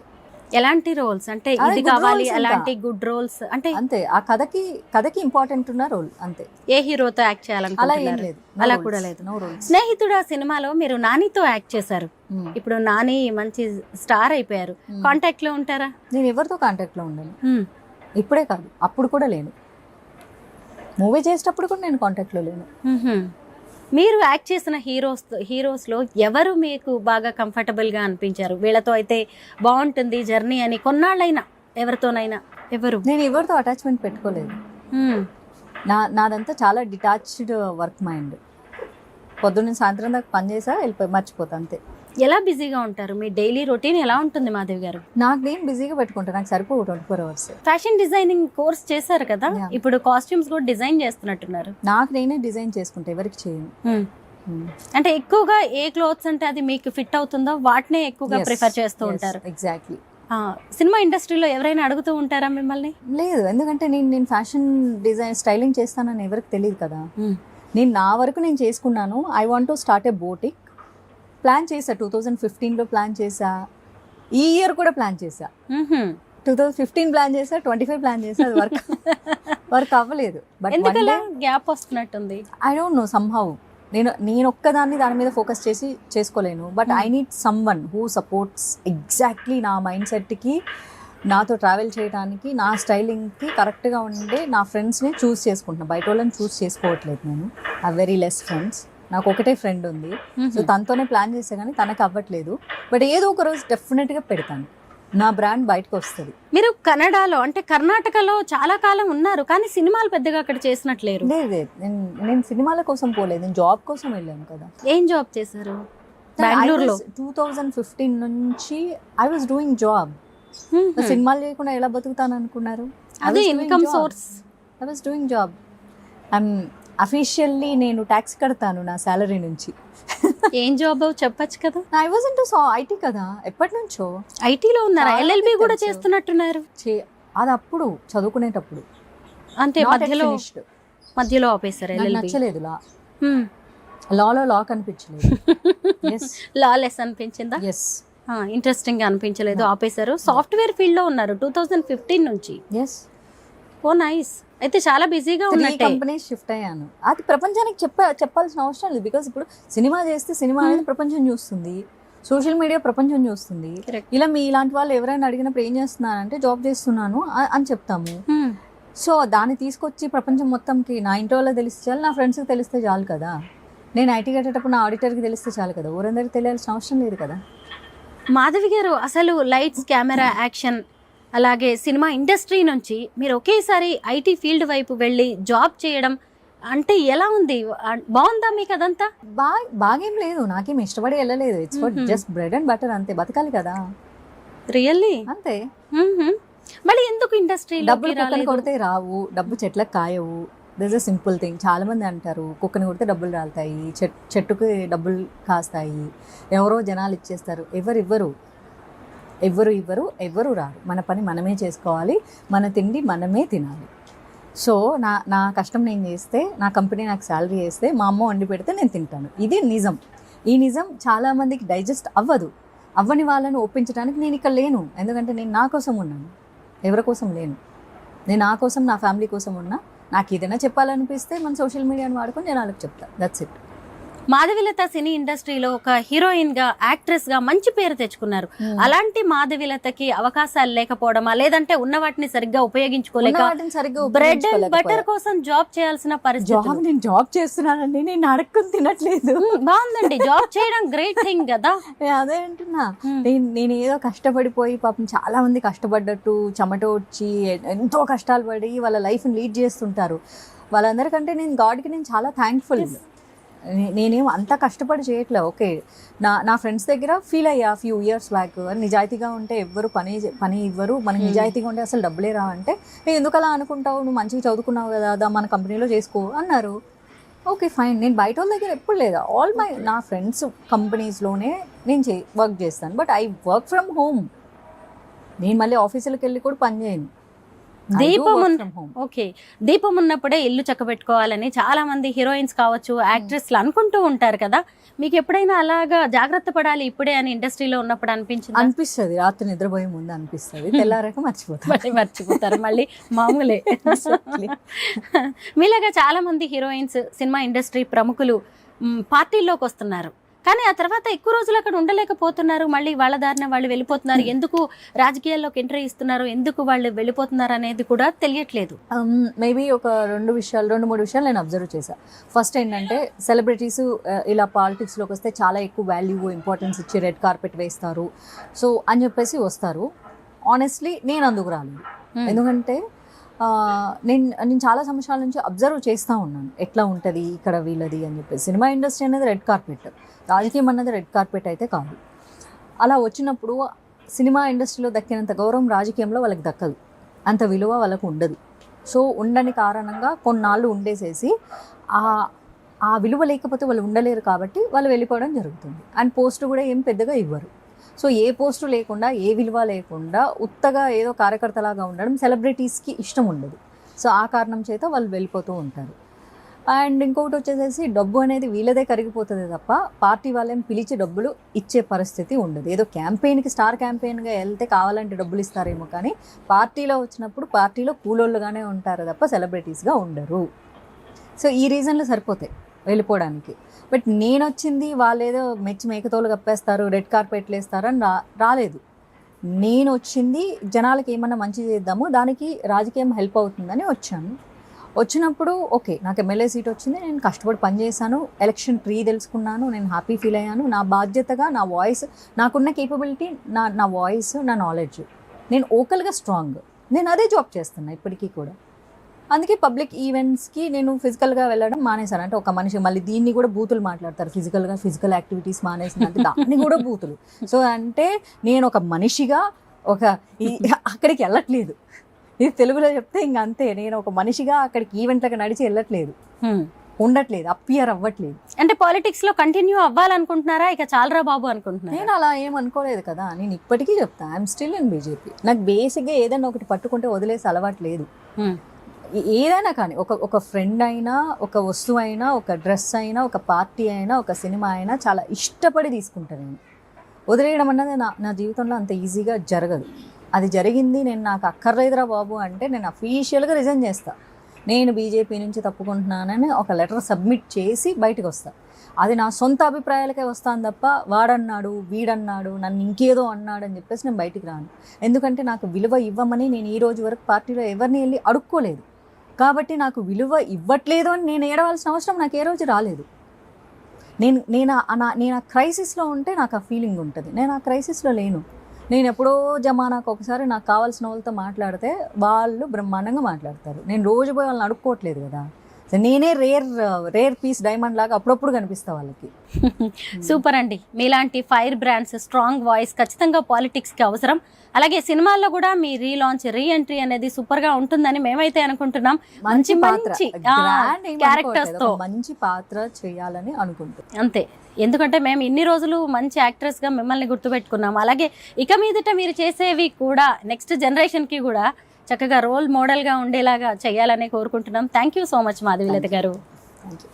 ఎలాంటి రోల్స్ అంటే అదే ఇది good కావాలి, roles ఎలాంటి గుడ్ రోల్స్ అంటే? అంతే, ఆ కథకి ఇంపార్టెంట్ ఉన్న రోల్ అంతే. ఏ హీరోతో యాక్ట్ అలా ఏం చేయాలనుకుంటున్నారు? లేదు, అలా కూడా లేదు. No roles. స్నేహితుడు ఆ సినిమాలో మీరు నానితో యాక్ట్ చేశారు. ఇప్పుడు నాని మంచి స్టార్ అయిపోయారు, కాంటాక్ట్ లో ఉంటారా? నేను ఎవరితో కాంటాక్ట్ లో ఉండను, మ్మ్. ఇప్పుడే కాదు అప్పుడు కూడా లేను. మూవీ చేసేటప్పుడు కూడా నేను కాంటాక్ట్ లో లేను. మ్మ్హ్మ్. మీరు యాక్ట్ చేసిన హీరోస్లో ఎవరు మీకు బాగా కంఫర్టబుల్గా అనిపించారు? వీళ్ళతో అయితే బాగుంటుంది జర్నీ అని కొన్నాళ్ళైనా ఎవరితోనైనా? ఎవరు? నేను ఎవరితో అటాచ్మెంట్ పెట్టుకోలేదు. మ్మ్. నాదంతా చాలా డిటాచ్డ్ వర్క్ మైండ్. పొద్దున్న సాయంత్రం దాకా పని చేసా వెళ్ళిపోయి మర్చిపోతా అంతే. ఎలా బిజీగా ఉంటారు? మీ డైలీ రొటీన్ ఎలా ఉంటుంది మాధవి గారు? నాకు నేను బిజీగా పెట్టుకుంటాను, నాకు సరిపోవు 24 hours. ఫ్యాషన్ డిజైనింగ్ కోర్స్ చేశారు కదా, Yeah. ఇప్పుడు కాస్ట్యూమ్స్ కూడా డిజైన్ చేస్తున్నట్టున్నారు. నాకు నేనే డిజైన్ చేసుకుంటా, ఎవరికి చేయను. అంటే ఎక్కువగా ఏ క్లోత్స్ అంటే అది మీకు ఫిట్ అవుతుందో వాటినే ఎక్కువగా ప్రిఫర్ చేస్తూ ఉంటారు. ఎగ్జాక్ట్లీ. సినిమా ఇండస్ట్రీలో ఎవరైనా అడుగుతూ ఉంటారా మిమ్మల్ని? లేదు, ఎందుకంటే నేను ఫ్యాషన్ డిజైన్ స్టైలింగ్ చేస్తానని ఎవరికి తెలియదు కదా. నేను నా వరకు నేను చేసుకున్నాను. I want to start A boutique. Plan చేశా, 2015లో ప్లాన్ చేశా, ఈ ఇయర్ కూడా ప్లాన్ చేశా. 2015 ప్లాన్ చేశా, 25 ప్లాన్ చేశా, అది వర్క్ అవ్వలేదు. బట్ ఎందుకలా గ్యాప్ వస్తున్నట్టుంది? ఐ డోంట్ నో, సమ్హౌ నేను ఒక్కదాన్ని దాని మీద ఫోకస్ చేసి చేసుకోలేను. But I need someone who supports exactly నా మైండ్ సెట్కి, నాతో ట్రావెల్ చేయడానికి, నా స్టైలింగ్కి కరెక్ట్గా ఉండే నా ఫ్రెండ్స్ని చూస్ చేసుకుంటున్నాను. బయట వాళ్ళని చూస్ చేసుకోవట్లేదు నేను. I very less friends. నాకు ఒకటే ఫ్రెండ్ ఉంది, సో తనతోనే ప్లాన్ చేసే కానీ తనకు అవ్వట్లేదు. బట్ ఏదో ఒక రోజు డెఫినెట్గా పెడతాను, నా బ్రాండ్ బయటకు వస్తుంది. మీరు కన్నడలో అంటే కర్ణాటకలో చాలా కాలం ఉన్నారు, కానీ సినిమాలు పెద్దగా అక్కడ చేసినట్లేరు. లేదు, నేను సినిమాల కోసం పోలేదు, నేను జాబ్ కోసం వెళ్ళాను కదా. ఏం జాబ్ చేశారు? బెంగళూరులో 2015 నుంచి ఐ వాజ్ డూయింగ్ జాబ్. సినిమాలు చేయకుండా ఎలా బతుకుతాను అనుకున్నారు? అదే income source. I was doing job. Officially నేను ట్యాక్స్ కడతాను నా శాలరీ నుంచి. ఏం జాబ్ చెప్పచ్చు కదా. ఐ వాజ్ ఇంటూ ఐటీ కదా, ఎప్పటి నుంచో ఐటీలో ఉన్నారా? చాలా ఎల్ఎల్బి కూడా తెలుసు. చేస్తున్నట్టున్నారు. అది అప్పుడు చదువుకునేటప్పుడు, అంటే Not yet మధ్యలో finished. మధ్యలో ఆపేశారు నాకు ఎల్ఎల్బి. నచ్చలేదు లాలో లా కనిపించలేదు. లాలెస్ అనిపించిందా? ఎస్ ఇంట్రెస్టింగ్ గా అనిపించలేదు, ఆపేశారు. సాఫ్ట్వేర్ ఫీల్డ్ లో ఉన్నారు 2015 నుంచి. ఎస్ ఓ నైస్. అయితే చాలా బిజీగా 3 ఉన్నట్టే. కంపెనీస్ షిఫ్ట్ అయ్యాను. అది ప్రపంచానికి చెప్పాల్సిన అవసరం లేదు. బికాస్ ఇప్పుడు సినిమా చేస్తే సినిమా అనేది ప్రపంచం చూస్తుంది, సోషల్ మీడియా ప్రపంచం చూస్తుంది. Correct. ఇలా మీ ఇలాంటి వాళ్ళు ఎవరైనా అడిగినప్పుడు ఏం చేస్తున్నానంటే జాబ్ చేస్తున్నాను అని చెప్తాము. సో దాన్ని తీసుకొచ్చి ప్రపంచం మొత్తంకి నా ఇంట్లో వాళ్ళకి తెలిస్తే చాలు, నా ఫ్రెండ్స్కి తెలిస్తే చాలు కదా. నేను ఐటీ కట్టేటప్పుడు నా ఆడిటర్కి తెలిస్తే చాలు కదా, ఊరందరికి తెలియాల్సిన అవసరం లేదు కదా. మాధవి గారు, అసలు లైట్స్, కెమెరా, యాక్షన్, అలాగే సినిమా ఇండస్ట్రీ నుంచి మీరు ఒకేసారి ఐటీ ఫీల్డ్ వైపు వెళ్ళి జాబ్ చేయడం అంటే ఎలా ఉంది? బాగుందా మీకు అదంతా? బాగేం లేదు, నాకేం ఇష్టపడి వెళ్ళలేదు. It's for just bread and butter అంతే, బతకాలి కదా. రియల్లీ? అంతే. మళ్ళీ ఎందుకు ఇండస్ట్రీలో డబ్బులు కుక్కని కొడితే రావు, డబ్బు చెట్లకు కాయవు. This a simple thing. చాలా మంది అంటారు కుక్కని కొడితే డబ్బులు రాలుతాయి, చెట్టుకి డబ్బులు కాస్తాయి, ఎవరో జనాలు ఇచ్చేస్తారు. ఎవరు రారు. మన పని మనమే చేసుకోవాలి, మన తిండి మనమే తినాలి. సో నా కష్టం నేను చేస్తే, నా కంపెనీ నాకు శాలరీ వేస్తే, మా అమ్మ వండి పెడితే నేను తింటాను. ఇది నిజం. ఈ నిజం చాలామందికి డైజెస్ట్ అవ్వని వాళ్ళని ఒప్పించడానికి నేను ఇక్కడ లేను. ఎందుకంటే నేను నా కోసం ఉన్నాను, ఎవరి కోసం లేను. నేను నా కోసం, నా ఫ్యామిలీ కోసం ఉన్నా. నాకు ఏదైనా చెప్పాలనిపిస్తే మన సోషల్ మీడియాని వాడుకొని జనాలకు చెప్తాను. That's it. మాధవిలత సినీ ఇండస్ట్రీలో ఒక హీరోయిన్ గా, యాక్ట్రెస్ గా మంచి పేరు తెచ్చుకున్నారు. అలాంటి మాధవిలతకి అవకాశాలు లేకపోవడమా, లేదంటే ఉన్న వాటిని సరిగ్గా ఉపయోగించుకోలేక బ్రెడ్ అండ్ బటర్ కోసం జాబ్ చేయాల్సిన పరిస్థితి? నేను జాబ్ చేస్తున్నానండి, నేను అడుక్కుని తినట్లేదు. బాగుందండి, జాబ్ చేయడం గ్రేట్ థింగ్ కదా. అదే అంటున్నా. నేను ఏదో కష్టపడిపోయి, పాపం చాలా మంది కష్టపడ్డట్టు చెమట వచ్చి ఎంతో కష్టాలు పడి వాళ్ళ లైఫ్ని లీడ్ చేస్తుంటారు. వాళ్ళందరికంటే నేను గాడ్కి చాలా థ్యాంక్ఫుల్. నేనేం అంత కష్టపడి చేయట్లే. ఓకే, నా ఫ్రెండ్స్ దగ్గర ఫీల్ అయ్యా ఫ్యూ ఇయర్స్ బ్యాక్, నిజాయితీగా ఉంటే ఎవ్వరు పని ఇవ్వరు, మనకి నిజాయితీగా ఉంటే అసలు డబ్బులే రా అంటే, నేను ఎందుకు అలా అనుకుంటావు, నువ్వు మంచిగా చదువుకున్నావు కదా, మన కంపెనీలో చేసుకో అన్నారు. ఓకే ఫైన్, నేను బయట వాళ్ళ దగ్గర ఎప్పుడు లేదా, నా ఫ్రెండ్స్ కంపెనీస్లోనే నేను వర్క్ చేస్తాను. But I work from home. నేను మళ్ళీ ఆఫీసులకు వెళ్ళి కూడా పని చేయను. ఓకే, దీపం ఉన్నప్పుడే ఇల్లు చక్కబెట్టుకోవాలని చాలా మంది హీరోయిన్స్ కావచ్చు, యాక్ట్రెస్లు అనుకుంటూ ఉంటారు కదా. మీకు ఎప్పుడైనా అలాగా జాగ్రత్త పడాలి ఇప్పుడే అని ఇండస్ట్రీలో ఉన్నప్పుడు అనిపిస్తుంది. రాత్రి నిద్రపోయే ముందు అనిపిస్తుంది, తెల్లారాక మర్చిపోతారు మళ్ళీ మామూలే. మీలాగా చాలా మంది హీరోయిన్స్, సినిమా ఇండస్ట్రీ ప్రముఖులు పార్టీల్లోకి వస్తున్నారు, కానీ ఆ తర్వాత ఎక్కువ రోజులు అక్కడ ఉండలేకపోతున్నారు, మళ్ళీ వాళ్ళ దారిన వాళ్ళు వెళ్ళిపోతున్నారు. ఎందుకు రాజకీయాల్లోకి ఎంట్రీ ఇస్తున్నారు, ఎందుకు వాళ్ళు వెళ్ళిపోతున్నారు అనేది కూడా తెలియట్లేదు. మేబీ ఒక 2-3 విషయాలు నేను అబ్జర్వ్ చేశాను. ఫస్ట్ ఏంటంటే, సెలబ్రిటీస్ ఇలా పాలిటిక్స్లోకి వస్తే చాలా ఎక్కువ వాల్యూ, ఇంపార్టెన్స్ ఇచ్చి రెడ్ కార్పెట్ వేస్తారు, సో అని చెప్పేసి వస్తారు. ఆనెస్ట్లీ నేను అందుకు రాలేదు. ఎందుకంటే నేను చాలా సంవత్సరాల నుంచి అబ్జర్వ్ చేస్తూ ఉన్నాను ఎట్లా ఉంటుంది ఇక్కడ వీళ్ళది అని చెప్పేసి. సినిమా ఇండస్ట్రీ అనేది రెడ్ కార్పెట్, రాజకీయం అన్నది రెడ్ కార్పెట్ అయితే కాదు. అలా వచ్చినప్పుడు సినిమా ఇండస్ట్రీలో దక్కినంత గౌరవం రాజకీయంలో వాళ్ళకి దక్కదు, అంత విలువ వాళ్ళకు ఉండదు. సో ఉండని కారణంగా కొన్నాళ్ళు ఉండేసేసి ఆ విలువ లేకపోతే వాళ్ళు ఉండలేరు కాబట్టి వాళ్ళు వెళ్ళిపోవడం జరుగుతుంది. అండ్ పోస్ట్ కూడా ఏం పెద్దగా ఇవ్వరు. సో ఏ పోస్టు లేకుండా, ఏ విలువ లేకుండా ఉత్తగా ఏదో కార్యకర్తలాగా ఉండడం సెలబ్రిటీస్కి ఇష్టం ఉండదు. సో ఆ కారణం చేత వాళ్ళు వెళ్ళిపోతూ ఉంటారు. అండ్ ఇంకొకటి వచ్చేసేసి, డబ్బు అనేది వీళ్ళదే కరిగిపోతుంది తప్ప పార్టీ వాళ్ళని పిలిచి డబ్బులు ఇచ్చే పరిస్థితి ఉండదు. ఏదో క్యాంపెయిన్కి, స్టార్ క్యాంపెయిన్గా వెళ్తే కావాలంటే డబ్బులు ఇస్తారేమో, కానీ పార్టీలో వచ్చినప్పుడు పార్టీలో కూలోళ్ళుగానే ఉంటారు తప్ప సెలబ్రిటీస్గా ఉండరు. సో ఈ రీజన్లు సరిపోతాయి వెళ్ళిపోవడానికి. బట్ నేను వచ్చింది వాళ్ళు ఏదో మెచ్చి మేకతోలు కప్పేస్తారు, రెడ్ కార్పెట్లు వేస్తారు అని రాలేదు. నేను వచ్చింది జనాలకి ఏమన్నా మంచి చేద్దాము, దానికి రాజకీయం హెల్ప్ అవుతుందని వచ్చాను. వచ్చినప్పుడు ఓకే, నాకు ఎమ్మెల్యే సీట్ వచ్చింది, నేను కష్టపడి పనిచేశాను, ఎలక్షన్ ట్రీ తెలుసుకున్నాను, నేను హ్యాపీ ఫీల్ అయ్యాను. నా బాధ్యతగా నా వాయిస్, నాకున్న కేపబిలిటీ, నా వాయిస్, నా నాలెడ్జ్, నేను ఓకల్గా స్ట్రాంగ్, నేను అదే జాబ్ చేస్తున్నా ఇప్పటికీ కూడా. అందుకే పబ్లిక్ ఈవెంట్స్కి నేను ఫిజికల్గా వెళ్ళడం మానేశాను. అంటే ఒక మనిషి మళ్ళీ దీన్ని కూడా బూతులు మాట్లాడతారు, ఫిజికల్ యాక్టివిటీస్ మానేసిన అంటే దాన్ని కూడా బూతులు. సో అంటే నేను ఒక మనిషిగా అక్కడికి వెళ్ళట్లేదు. ఇది తెలుగులో చెప్తే ఇంక అంతే, నేను ఒక మనిషిగా అక్కడికి ఈవెంట్లకు నడిచి వెళ్ళట్లేదు, ఉండట్లేదు, అపియర్ అవ్వట్లేదు. అంటే పాలిటిక్స్ లో కంటిన్యూ అవ్వాలనుకుంటున్నారా, ఇక చాలరా బాబు అనుకుంటున్నారా? నేను అలా ఏం అనుకోలేదు కదా, నేను ఇప్పటికీ చెప్తా, ఐఎమ్ స్టిల్ ఇన్ బీజేపీ. నాకు బేసిక్గా ఏదైనా ఒకటి పట్టుకుంటే వదిలేసి అలవాటు లేదు. ఏదైనా కానీ, ఒక ఫ్రెండ్ అయినా, ఒక వస్తువు అయినా, ఒక డ్రెస్ అయినా, ఒక పార్టీ అయినా, ఒక సినిమా అయినా చాలా ఇష్టపడి తీసుకుంటాను నేను. వదిలేయడం అన్నది నా జీవితంలో అంత ఈజీగా జరగదు. అది జరిగింది, నాకు అక్కర్లేదురా బాబు అంటే నేను అఫీషియల్గా రిజైన్ చేస్తాను. నేను బీజేపీ నుంచి తప్పుకుంటున్నానని ఒక లెటర్ సబ్మిట్ చేసి బయటకు వస్తాను. అది నా సొంత అభిప్రాయాలకే వస్తాను తప్ప వాడన్నాడు, వీడన్నాడు, నన్ను ఇంకేదో అన్నాడు అని చెప్పేసి నేను బయటికి రాను. ఎందుకంటే నాకు విలువ ఇవ్వమని నేను ఈ రోజు వరకు పార్టీలో ఎవరిని వెళ్ళి అడుక్కోలేదు. కాబట్టి నాకు విలువ ఇవ్వట్లేదు అని నేను ఏడవలసిన అవసరం నాకు ఏ రోజు రాలేదు. నేను ఆ క్రైసిస్లో ఉంటే నాకు ఆ ఫీలింగ్ ఉంటుంది. నేను ఆ క్రైసిస్లో లేను. నేను ఎప్పుడో జమానాకు ఒకసారి నాకు కావాల్సిన వాళ్ళతో మాట్లాడితే వాళ్ళు బ్రహ్మాండంగా మాట్లాడతారు. నేను రోజు పోయి వాళ్ళని అడుక్కోవట్లేదు కదా. నేనే రేర్ పీస్ డైమండ్ లాగా అప్పుడప్పుడు కనిపిస్తా వాళ్ళకి. సూపర్ అండి, మీలాంటి ఫైర్ బ్రాండ్స్, స్ట్రాంగ్ వాయిస్ ఖచ్చితంగా పాలిటిక్స్కి అవసరం. అలాగే సినిమాల్లో కూడా మీ రీలాంచ్, రీఎంట్రీ అనేది సూపర్ గా ఉంటుందని మేమైతే అనుకుంటున్నాం. మంచి పాత్ర, క్యారెక్టర్స్ తో మంచి పాత్ర చేయాలని అనుకుంటున్నాం అంతే. ఎందుకంటే మేము ఇన్ని రోజులు మంచి యాక్ట్రెస్ గా మిమ్మల్ని గుర్తుపెట్టుకున్నాం. అలాగే ఇక మీదట మీరు చేసేవి కూడా నెక్స్ట్ జనరేషన్ కి కూడా చక్కగా రోల్ మోడల్ గా ఉండేలాగా చేయాలని కోరుకుంటున్నాం. Thank you so much Madhavilatha గారు. Thank you.